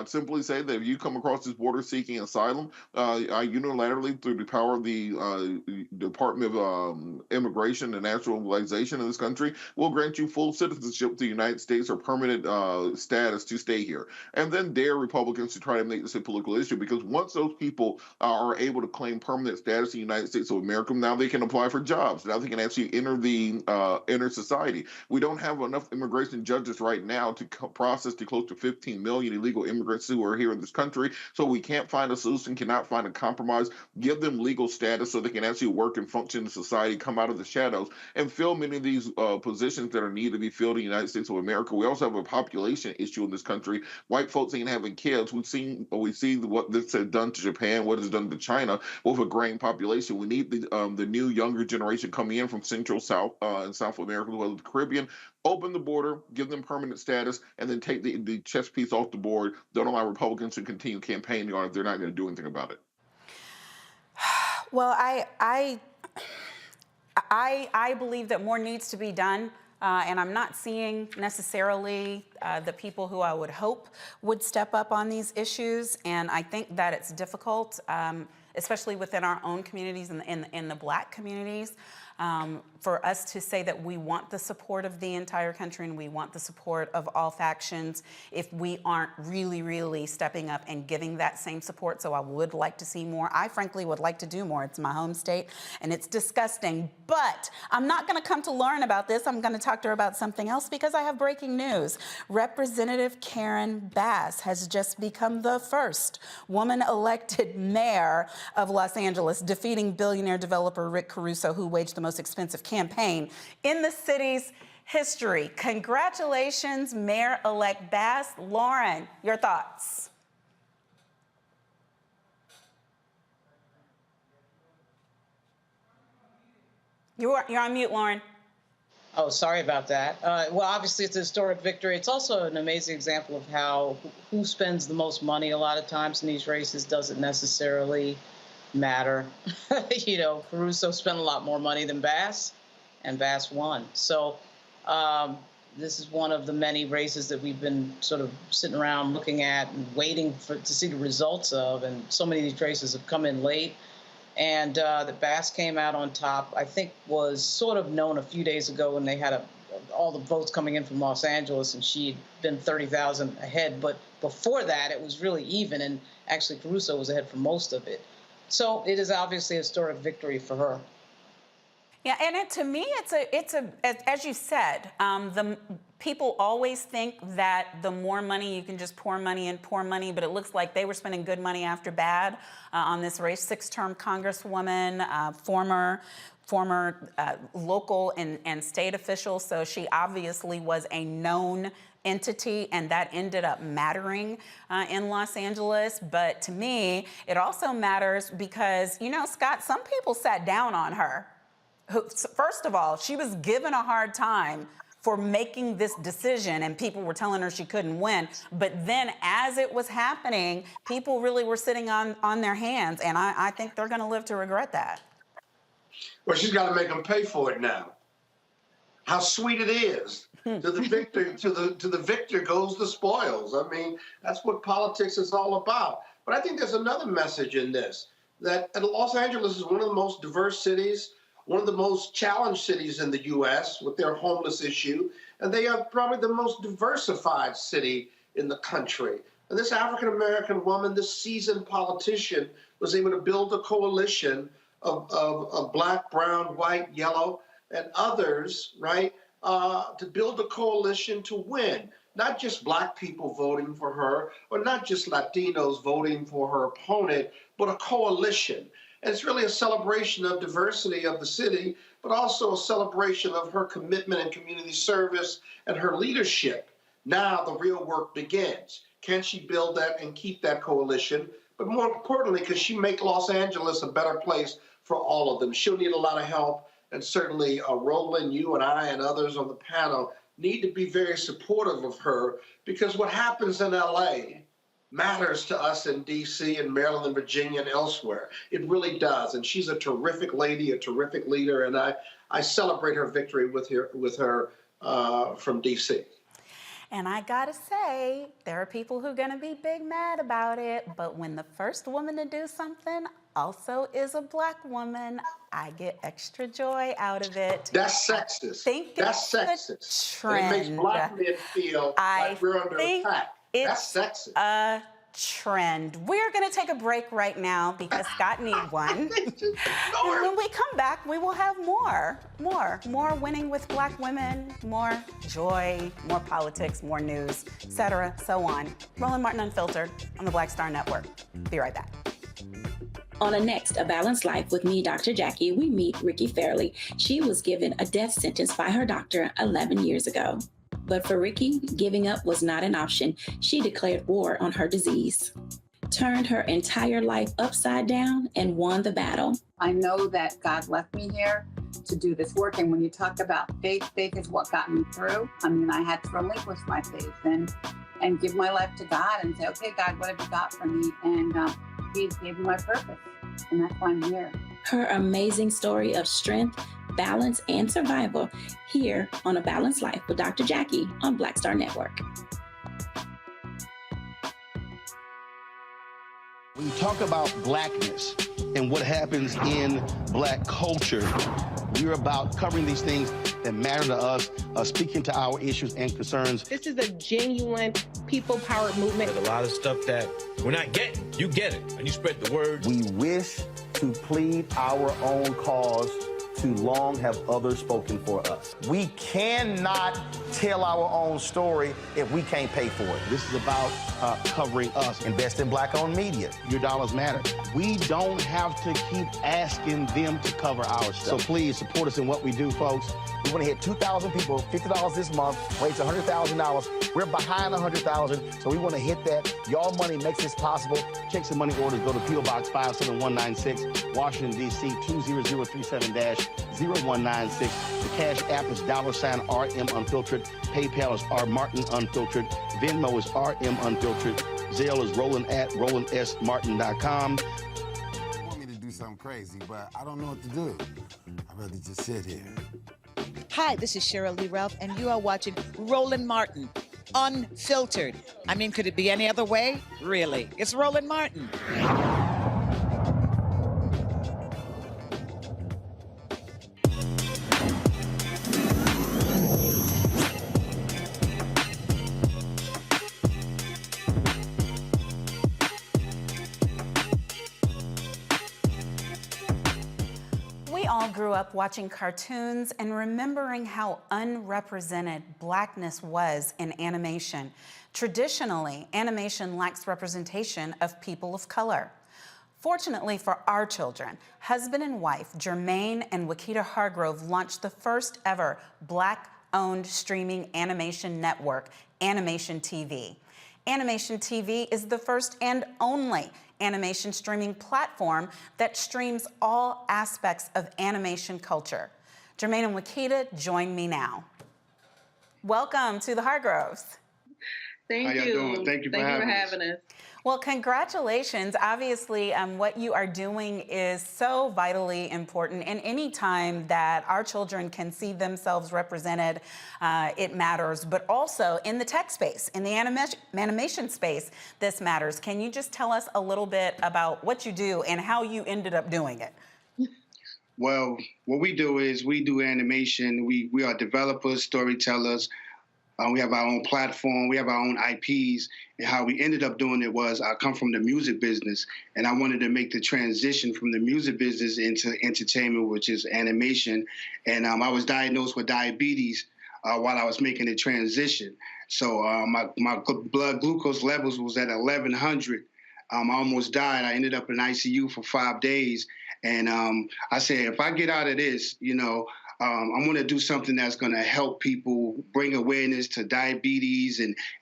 Simply say that if you come across this border seeking asylum, unilaterally, through the power of the Department of Immigration and Naturalization in this country, will grant you full citizenship to the United States or permanent status to stay here. And then dare Republicans to try to make this a political issue, because once those people are able to claim permanent status in the United States of America, now they can apply for jobs. Now they can actually enter society. We don't have enough immigration judges right now to process the close to 15 million illegal immigrants who are here in this country, so we can't find a solution, cannot find a compromise. Give them legal status so they can actually work and function in society, come out of the shadows, and fill many of these positions that are needed to be filled in the United States of America. We also have a population issue in this country. White folks ain't having kids. We see what this has done to Japan, what it's done to China with a growing population. We need the new younger generation coming in from Central, South, and South America, as well as the Caribbean. Open the border, give them permanent status, and then take the chess piece off the board. Don't allow Republicans to continue campaigning on it if they're not going to do anything about it. Well, I believe that more needs to be done, and I'm not seeing necessarily the people who I would hope would step up on these issues, and I think that it's difficult, especially within our own communities and in the Black communities, for us to say that we want the support of the entire country and we want the support of all factions if we aren't really, really stepping up and giving that same support. So I would like to see more. I frankly would like to do more. It's my home state and it's disgusting, but I'm not gonna come to Lauren about this. I'm gonna talk to her about something else because I have breaking news. Representative Karen Bass has just become the first woman elected mayor of Los Angeles, defeating billionaire developer Rick Caruso, who waged the most expensive campaign in the city's history. Congratulations, Mayor-elect Bass. Lauren, your thoughts? You're on mute, Lauren. Oh, sorry about that. Well, obviously, it's a historic victory. It's also an amazing example of how who spends the most money a lot of times in these races doesn't necessarily matter. You know, Caruso spent a lot more money than Bass, and Bass won. So this is one of the many races that we've been sort of sitting around looking at and waiting to see the results of, and so many of these races have come in late. And the Bass came out on top, I think was sort of known a few days ago when they had all the votes coming in from Los Angeles, and she'd been 30,000 ahead. But before that, it was really even, and actually Caruso was ahead for most of it. So it is obviously a historic victory for her. Yeah, and to me, it's a as you said, the people always think that the more money you can just pour money, but it looks like they were spending good money after bad on this race. 6-term Congresswoman, former local and state official, so she obviously was a known entity, and that ended up mattering in Los Angeles. But to me, it also matters because, you know, Scott, some people sat down on her. First of all, she was given a hard time for making this decision, and people were telling her she couldn't win. But then as it was happening, people really were sitting on their hands, and I think they're going to live to regret that. Well, she's got to make them pay for it now. How sweet it is. To the victor, to the victor goes the spoils. I mean, that's what politics is all about. But I think there's another message in this, that Los Angeles is one of the most diverse cities, one of the most challenged cities in the U.S. with their homeless issue, and they are probably the most diversified city in the country. And this African-American woman, this seasoned politician, was able to build a coalition of black, brown, white, yellow, and others, right, to build a coalition to win. Not just black people voting for her, or not just Latinos voting for her opponent, but a coalition. And it's really a celebration of diversity of the city, but also a celebration of her commitment and community service and her leadership. Now the real work begins. Can she build that and keep that coalition? But more importantly, can she make Los Angeles a better place for all of them? She'll need a lot of help. And certainly Roland, you and I and others on the panel need to be very supportive of her, because what happens in LA matters to us in D.C. and Maryland and Virginia and elsewhere. It really does. And she's a terrific lady, a terrific leader, and I celebrate her victory with her from D.C. And I gotta say, there are people who are gonna be big mad about it, but when the first woman to do something also is a black woman, I get extra joy out of it. That's sexist. That's sexist. Trend. It makes black men feel like we're under attack. That's sexist. A trend. We're going to take a break right now because Scott needs one. And when we come back, we will have more winning with black women, more joy, more politics, more news, etc., so on. Roland Martin Unfiltered on the Black Star Network. Be right back. On the next A Balanced Life with me, Dr. Jackie, we meet Ricky Fairley. She was given a death sentence by her doctor 11 years ago. But for Ricky, giving up was not an option. She declared war on her disease, turned her entire life upside down, and won the battle. I know that God left me here to do this work. And when you talk about faith, faith is what got me through. I mean, I had to relinquish my faith and give my life to God and say, okay, God, what have you got for me? And He gave me my purpose. And that's why I'm here. Her amazing story of strength, balance, and survival here on A Balanced Life with Dr. Jackie on Black Star Network. When you talk about blackness and what happens in black culture, we're about covering these things that matter to us, speaking to our issues and concerns. This is a genuine people-powered movement. There's a lot of stuff that we're not getting. You get it, and you spread the word. We wish to plead our own cause. Too long have others spoken for us. We cannot tell our own story if we can't pay for it. This is about covering us. Invest in black-owned media. Your dollars matter. We don't have to keep asking them to cover our stuff. So please support us in what we do, folks. We want to hit 2,000 people, $50 this month, raise $100,000. We're behind 100,000, so we want to hit that. Y'all money makes this possible. Check some money orders. Go to P.O. Box 57196, Washington, D.C. 20037-0196. The Cash App is $RM Unfiltered. PayPal is R Martin Unfiltered. Venmo is RM Unfiltered. Zelle is Roland at RolandSMartin.com. I want me to do something crazy, but I don't know what to do. I'd rather just sit here Hi, this is Cheryl Lee Ralph, and you are watching Roland Martin, Unfiltered. I mean, could it be any other way? Really? It's Roland Martin. We all grew up watching cartoons and remembering how unrepresented Blackness was in animation. Traditionally, animation lacks representation of people of color. Fortunately for our children, husband and wife Jermaine and Wakita Hargrove launched the first ever Black-owned streaming animation network, Animation TV. Animation TV is the first and only animation streaming platform that streams all aspects of animation culture. Jermaine and Wakita, join me now. Welcome to the Hargroves. Thank you. How y'all doing? Thank you for having us. Well, congratulations. Obviously, what you are doing is so vitally important. And any time that our children can see themselves represented, it matters. But also in the tech space, in the animation space, this matters. Can you just tell us a little bit about what you do and how you ended up doing it? Well, what we do is we do animation. We are developers, storytellers. We have our own platform. We have our own IPs. And how we ended up doing it was I come from the music business, and I wanted to make the transition from the music business into entertainment, which is animation. And I was diagnosed with diabetes while I was making the transition. So my blood glucose levels was at 1100. I almost died. I ended up in ICU for 5 days. And I said, if I get out of this, I'm going to do something that's going to help people bring awareness to diabetes,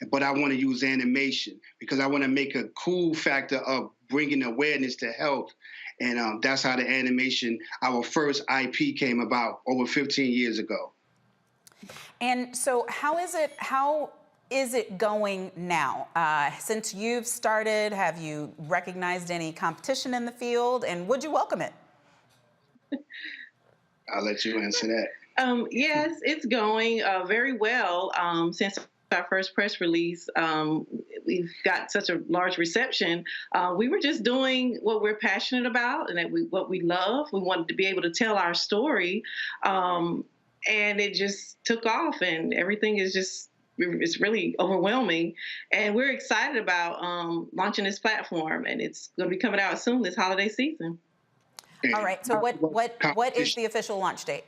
but I want to use animation because I want to make a cool factor of bringing awareness to health. And that's how the animation, our first IP came about over 15 years ago. And so how is it going now? Since you've started, have you recognized any competition in the field, and would you welcome it? I'll let you answer that. Yes, it's going very well. Since our first press release, we've got such a large reception. We were just doing what we're passionate about and what we love. We wanted to be able to tell our story, and it just took off, and everything is just, it's really overwhelming. And we're excited about launching this platform, and it's going to be coming out soon this holiday season. All right, so what is the official launch date?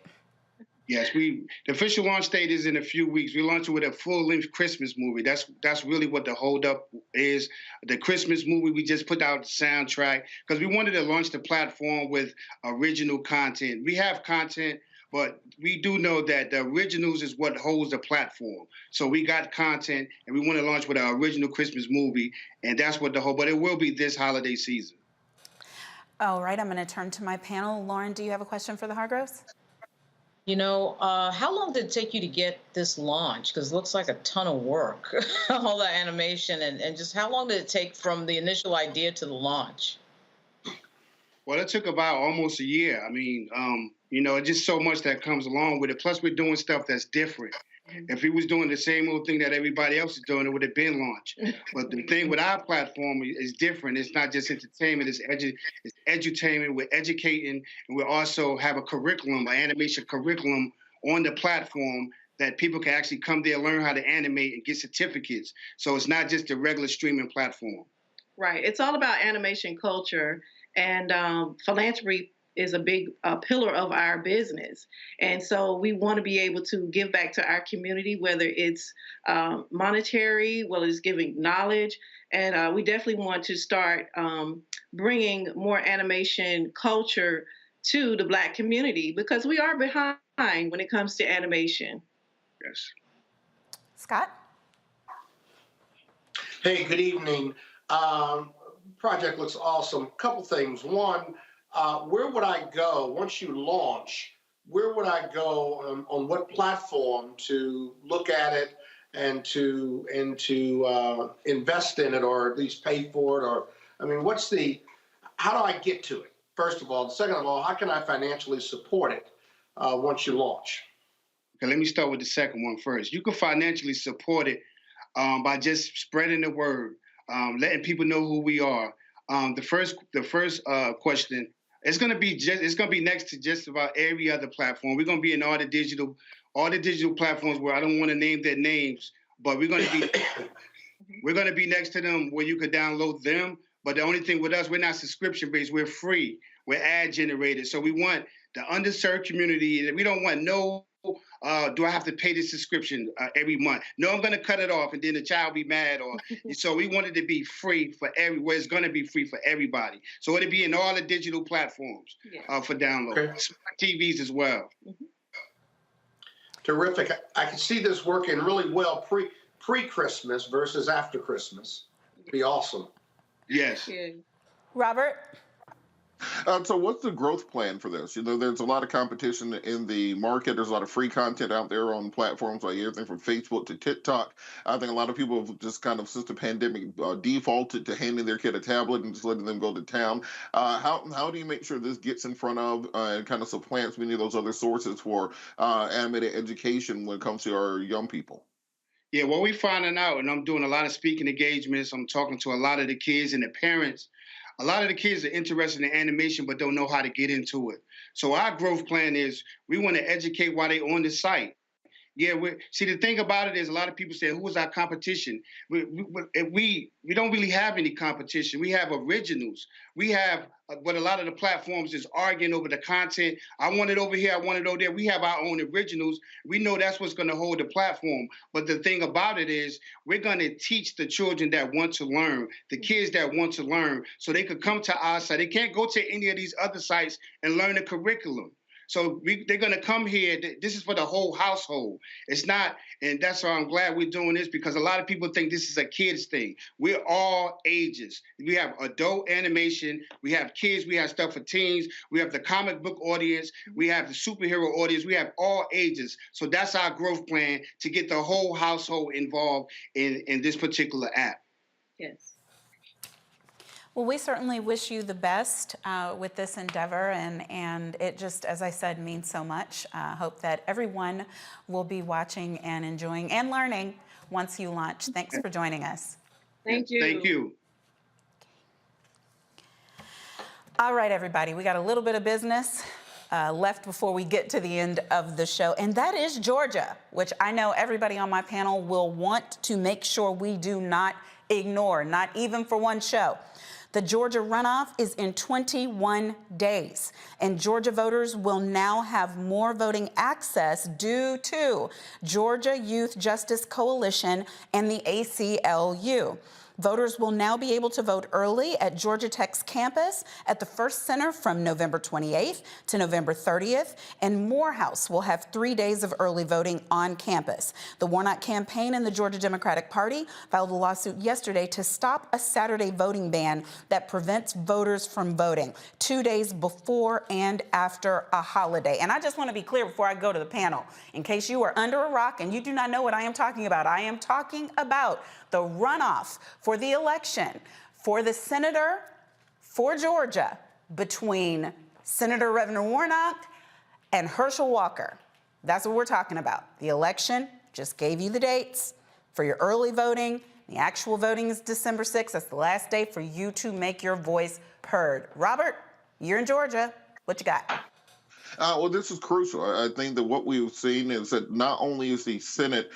Yes, the official launch date is in a few weeks. We're launching with a full-length Christmas movie. That's really what the holdup is. The Christmas movie, we just put out the soundtrack because we wanted to launch the platform with original content. We have content, but we do know that the originals is what holds the platform. So we got content, and we want to launch with our original Christmas movie, and that's what but it will be this holiday season. All right, I'm going to turn to my panel. Lauren, do you have a question for the Hargroves? How long did it take you to get this launch? Because it looks like a ton of work, all the animation, and just how long did it take from the initial idea to the launch? Well, it took about almost a year. I mean, it's just so much that comes along with it. Plus, we're doing stuff that's different. If he was doing the same old thing that everybody else is doing, it would have been launched. But the thing with our platform is different. It's not just entertainment, it's edutainment. We're educating, and we also have a curriculum, an animation curriculum on the platform that people can actually come there, learn how to animate, and get certificates. So it's not just a regular streaming platform. Right. It's all about animation culture, and philanthropy is a big pillar of our business. And so we want to be able to give back to our community, whether it's monetary, whether it's giving knowledge. And we definitely want to start bringing more animation culture to the Black community because we are behind when it comes to animation. Yes. Scott? Hey, good evening. Project looks awesome. Couple things. One, where would I go once you launch? Where would I go on what platform to look at it and to invest in it, or at least pay for it? Or I mean, how do I get to it? First of all, second of all, how can I financially support it once you launch? Okay, let me start with the second one first. You can financially support it by just spreading the word, letting people know who we are. The first question, it's gonna be next to just about every other platform. We're gonna be in all the digital platforms where I don't want to name their names, but we're gonna be next to them where you could download them. But the only thing with us, we're not subscription based. We're free. We're ad generated. So we want the underserved community. We don't want no. Do I have to pay this subscription every month? No, I'm going to cut it off, and then the child be mad. So we want it to be free for everywhere. It's going to be free for everybody. So it'll be in all the digital platforms for download. Okay. Smart TVs as well. Mm-hmm. Terrific. I can see this working really well pre-Christmas versus after Christmas. It'd be awesome. Yes. Robert? So what's the growth plan for this? There's a lot of competition in the market. There's a lot of free content out there on platforms like everything from Facebook to TikTok. I think a lot of people have just kind of, since the pandemic, defaulted to handing their kid a tablet and just letting them go to town. How do you make sure this gets in front of and kind of supplants many of those other sources for animated education when it comes to our young people? Yeah, what we're finding out, and I'm doing a lot of speaking engagements, I'm talking to a lot of the kids and the parents. A lot of the kids are interested in animation but don't know how to get into it. So our growth plan is we want to educate while they're on the site. Yeah, see, the thing about it is a lot of people say, who is our competition? We don't really have any competition. We have originals. We have what a lot of the platforms is arguing over the content. I want it over here. I want it over there. We have our own originals. We know that's what's going to hold the platform. But the thing about it is we're going to teach the children that want to learn, the kids that want to learn, so they could come to our site. They can't go to any of these other sites and learn the curriculum. So they're going to come here. This is for the whole household. It's not, and that's why I'm glad we're doing this, because a lot of people think this is a kids thing. We're all ages. We have adult animation. We have kids. We have stuff for teens. We have the comic book audience. We have the superhero audience. We have all ages. So that's our growth plan, to get the whole household involved in this particular app. Yes. Well, we certainly wish you the best with this endeavor, and it just, as I said, means so much. Hope that everyone will be watching and enjoying and learning once you launch. Thanks for joining us. Thank you. Thank you. All right, everybody, we got a little bit of business left before we get to the end of the show, and that is Georgia, which I know everybody on my panel will want to make sure we do not ignore, not even for one show. The Georgia runoff is in 21 days, and Georgia voters will now have more voting access due to Georgia Youth Justice Coalition and the ACLU. Voters will now be able to vote early at Georgia Tech's campus at the First Center from November 28th to November 30th, and Morehouse will have 3 days of early voting on campus. The Warnock campaign and the Georgia Democratic Party filed a lawsuit yesterday to stop a Saturday voting ban that prevents voters from voting 2 days before and after a holiday. And I just want to be clear before I go to the panel, in case you are under a rock and you do not know what I am talking about. I am talking about the runoff for the election for the senator for Georgia between Senator Reverend Warnock and Herschel Walker. That's what we're talking about. The election, just gave you the dates for your early voting. The actual voting is December 6th. That's the last day for you to make your voice heard. Robert, you're in Georgia. What you got? Well, this is crucial. I think that what we've seen is that not only is the Senate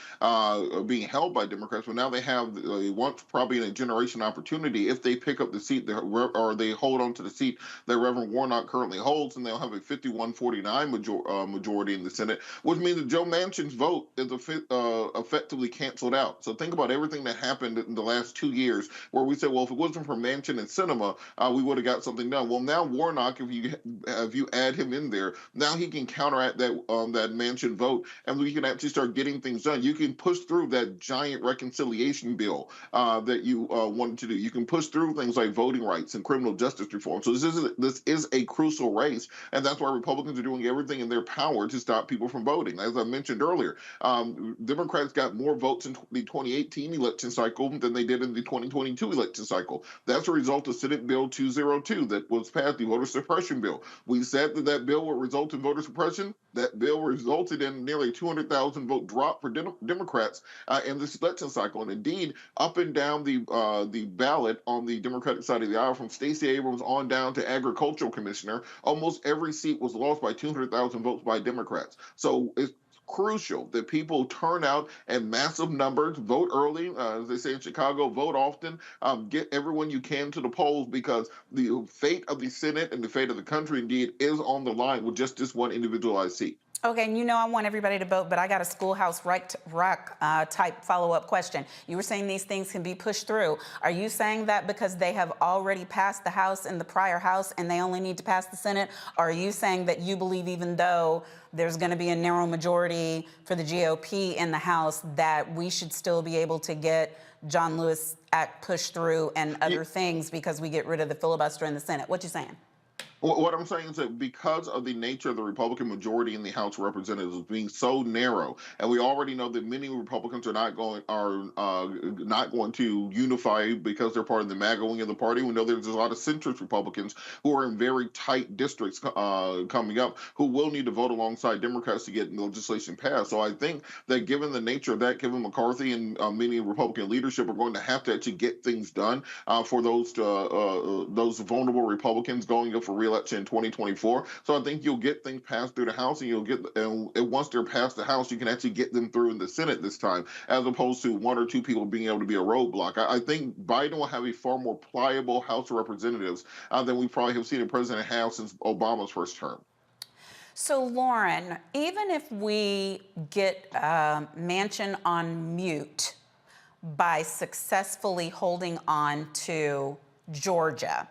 being held by Democrats, but now they have once probably in a generation opportunity if they pick up the seat or they hold on to the seat that Reverend Warnock currently holds, and they'll have a 51-49 majority in the Senate, which means that Joe Manchin's vote is effectively canceled out. So think about everything that happened in the last 2 years where we said, well, if it wasn't for Manchin and Sinema, we would have got something done. Well, now Warnock, if you add him in there, now he can counteract that Manchin vote, and we can actually start getting things done. You can push through that giant reconciliation bill that you wanted to do. You can push through things like voting rights and criminal justice reform. So this is a crucial race, and that's why Republicans are doing everything in their power to stop people from voting. As I mentioned earlier, Democrats got more votes in the 2018 election cycle than they did in the 2022 election cycle. That's a result of Senate Bill 202 that was passed, the voter suppression bill. We said that bill would result in voter suppression. That bill resulted in nearly a 200,000 vote drop for Democrats in this election cycle. And indeed, up and down the ballot on the Democratic side of the aisle, from Stacey Abrams on down to agricultural commissioner, almost every seat was lost by 200,000 votes by Democrats. So it's crucial that people turn out in massive numbers, vote early, as they say in Chicago, vote often, get everyone you can to the polls, because the fate of the Senate and the fate of the country indeed is on the line with just this one individualized seat. Okay, and you know I want everybody to vote, but I got a schoolhouse rock type follow-up question. You were saying these things can be pushed through. Are you saying that because they have already passed the House in the prior House and they only need to pass the Senate? Or are you saying that you believe even though there's going to be a narrow majority for the GOP in the House, that we should still be able to get John Lewis Act pushed through and other things because we get rid of the filibuster in the Senate? What you saying? What I'm saying is that because of the nature of the Republican majority in the House of Representatives being so narrow, and we already know that many Republicans are not going to unify because they're part of the MAGA wing of the party. We know there's a lot of centrist Republicans who are in very tight districts coming up who will need to vote alongside Democrats to get legislation passed. So I think that given the nature of that, Kevin McCarthy and many Republican leadership are going to have to actually get things done for those vulnerable Republicans going up for reelection in 2024. So I think you'll get things passed through the House, and once they're passed the House, you can actually get them through in the Senate this time, as opposed to one or two people being able to be a roadblock. I think Biden will have a far more pliable House of Representatives than we probably have seen a president have since Obama's first term. So, Lauren, even if we get Manchin on mute by successfully holding on to Georgia,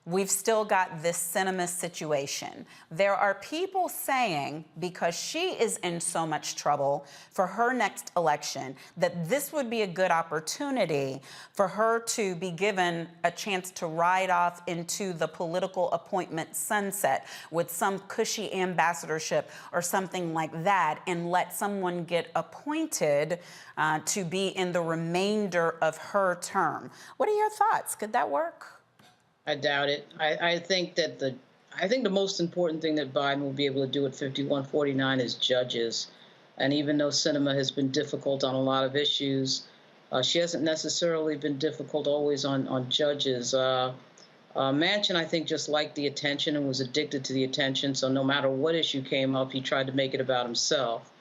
we've still got this Sinema situation. There are people saying, because she is in so much trouble for her next election, that this would be a good opportunity for her to be given a chance to ride off into the political appointment sunset with some cushy ambassadorship or something like that, and let someone get appointed to be in the remainder of her term. What are your thoughts? Could that work? I doubt it. I think that the most important thing that Biden will be able to do at 51-49 is judges. And even though Sinema has been difficult on a lot of issues, she hasn't necessarily been difficult always on judges. Manchin, I think, just liked the attention and was addicted to the attention. So no matter what issue came up, he tried to make it about himself.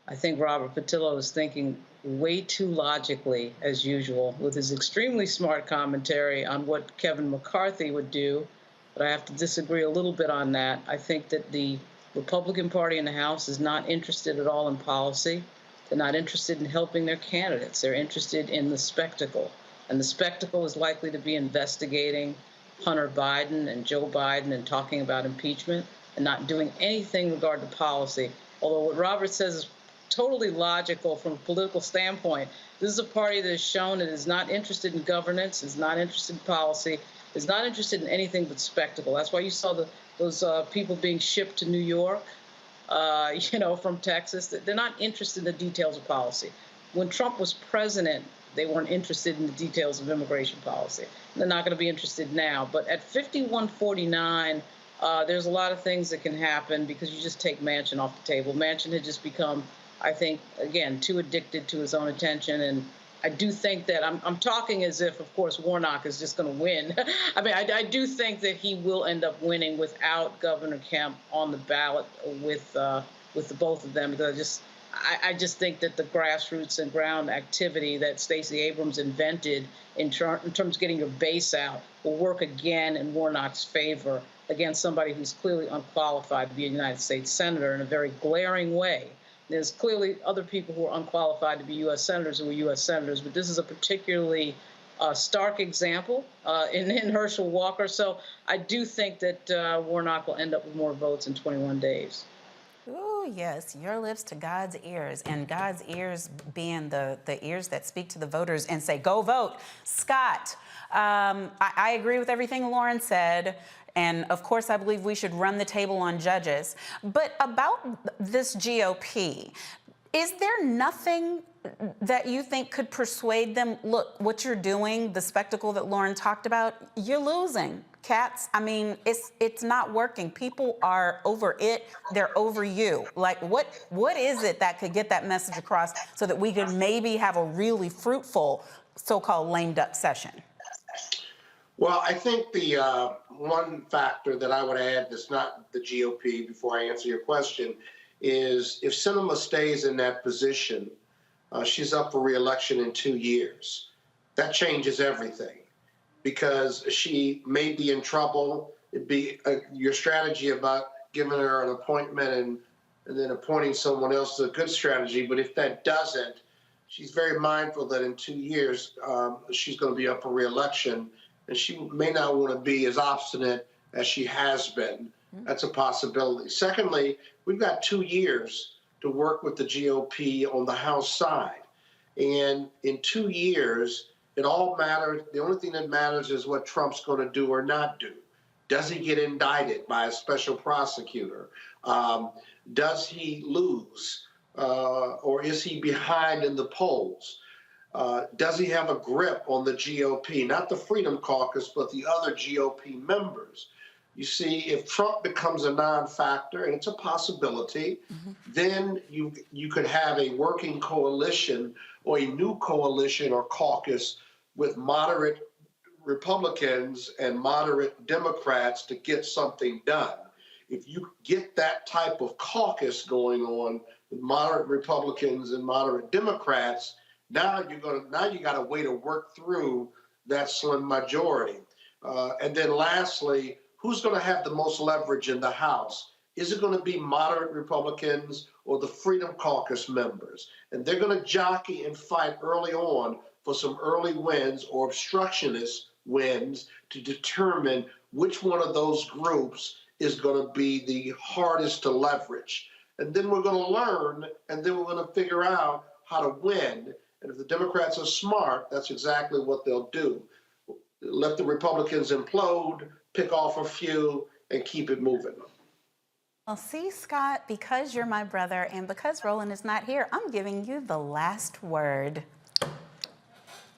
I think Robert Patillo is thinking way too logically, as usual, with his extremely smart commentary on what Kevin McCarthy would do. But I have to disagree a little bit on that. I think that the Republican Party in the House is not interested at all in policy. They're not interested in helping their candidates. They're interested in the spectacle. And the spectacle is likely to be investigating Hunter Biden and Joe Biden and talking about impeachment and not doing anything regard to policy. Although what Robert says is totally logical from a political standpoint. This is a party that has shown it is not interested in governance, is not interested in policy, is not interested in anything but spectacle. That's why you saw those people being shipped to New York, from Texas. They're not interested in the details of policy. When Trump was president, they weren't interested in the details of immigration policy. They're not going to be interested now. But at 51-49, there's a lot of things that can happen because you just take Manchin off the table. Manchin had just become, I think, again, too addicted to his own attention. And I do think that I'm talking as if, of course, Warnock is just going to win. I mean, I do think that he will end up winning without Governor Kemp on the ballot with the both of them. Because I just think that the grassroots and ground activity that Stacey Abrams invented in terms of getting your base out will work again in Warnock's favor against somebody who's clearly unqualified to be a United States senator in a very glaring way. There's clearly other people who are unqualified to be U.S. senators who are U.S. senators, but this is a particularly stark example in Herschel Walker. So I do think that Warnock will end up with more votes in 21 days. Ooh, yes, your lips to God's ears, and God's ears being the ears that speak to the voters and say, go vote. Scott, I agree with everything Lauren said. And of course, I believe we should run the table on judges. But about this GOP, Is there nothing that you think could persuade them, look, what you're doing, the spectacle that Lauren talked about, you're losing. Cats, I mean, it's not working. People are over it, they're over you. Like, what is it that could get that message across so that we could maybe have a really fruitful so-called lame duck session? Well, I think the one factor that I would add that's not the GOP, before I answer your question, is if Sinema stays in that position, she's up for re-election in 2 years. That changes everything, because she may be in trouble. It'd be your strategy about giving her an appointment and then appointing someone else is a good strategy. But if that doesn't, she's very mindful that in 2 years she's going to be up for re-election, and she may not want to be as obstinate as she has been. That's a possibility. Secondly, we've got 2 years to work with the GOP on the House side. And in 2 years, it all matters. The only thing that matters is what Trump's going to do or not do. Does he get indicted by a special prosecutor? Does he lose? Or is he behind in the polls? Does he have a grip on the GOP? Not the Freedom Caucus, but the other GOP members. You see, if Trump becomes a non-factor, and it's a possibility, then you could have a working coalition or a new coalition or caucus with moderate Republicans and moderate Democrats to get something done. If you get that type of caucus going on with moderate Republicans and moderate Democrats, now you got a way to work through that slim majority. And then lastly, who's going to have the most leverage in the House? Is it going to be moderate Republicans or the Freedom Caucus members? And they're going to jockey and fight early on for some early wins or obstructionist wins to determine which one of those groups is going to be the hardest to leverage. And then we're going to learn, and then we're going to figure out how to win. And if the Democrats are smart, that's exactly what they'll do. Let the Republicans implode, pick off a few, and keep it moving. Well, see, Scott, because you're my brother and because Roland is not here, I'm giving you the last word.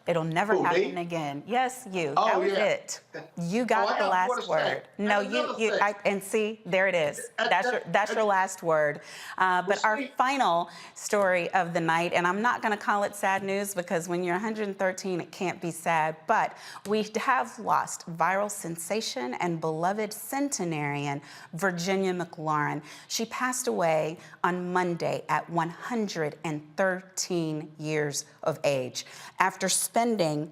It'll never happen again. Yes, you. Oh, that was yeah. it. You got the last word. No, and see, there it is. That's your last word. But our final story of the night, and I'm not going to call it sad news because when you're 113, it can't be sad, but we have lost viral sensation and beloved centenarian Virginia McLaurin. She passed away on Monday at 113 years of age after spending,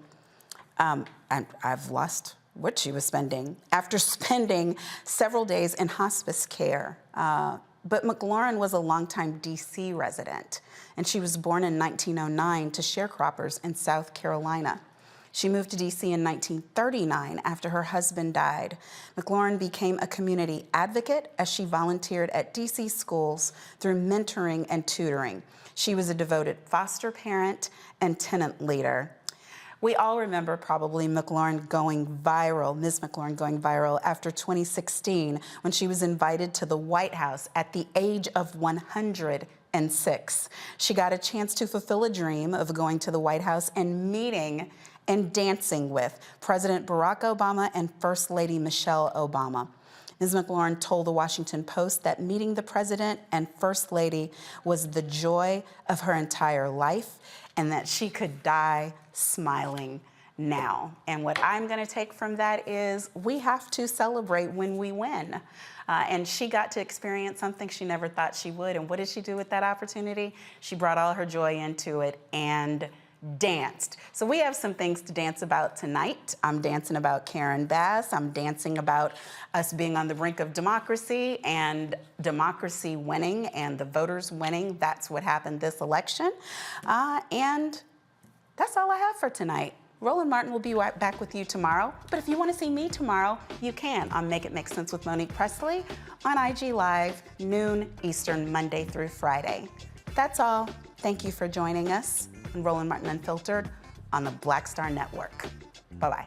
I've lost what she was spending, after spending several days in hospice care. But McLaurin was a longtime DC resident, and she was born in 1909 to sharecroppers in South Carolina. She moved to DC in 1939 after her husband died. McLaurin became a community advocate as she volunteered at DC schools through mentoring and tutoring. She was a devoted foster parent and tenant leader. We all remember probably McLaurin going viral, Ms. McLaurin going viral after 2016 when she was invited to the White House at the age of 106. She got a chance to fulfill a dream of going to the White House and meeting and dancing with President Barack Obama and First Lady Michelle Obama. Ms. McLaurin told the Washington Post that meeting the President and First Lady was the joy of her entire life and that she could die smiling now. And what I'm going to take from that is we have to celebrate when we win. And she got to experience something she never thought she would. And what did she do with that opportunity? She brought all her joy into it and danced. So we have some things to dance about tonight. I'm dancing about Karen Bass. I'm dancing about us being on the brink of democracy and democracy winning and the voters winning. That's what happened this election. And that's all I have for tonight. Roland Martin will be right back with you tomorrow. But if you want to see me tomorrow, you can on Make It Make Sense with Monique Presley on IG Live, noon Eastern, Monday through Friday. That's all. Thank you for joining us on Roland Martin Unfiltered on the Black Star Network. Bye-bye.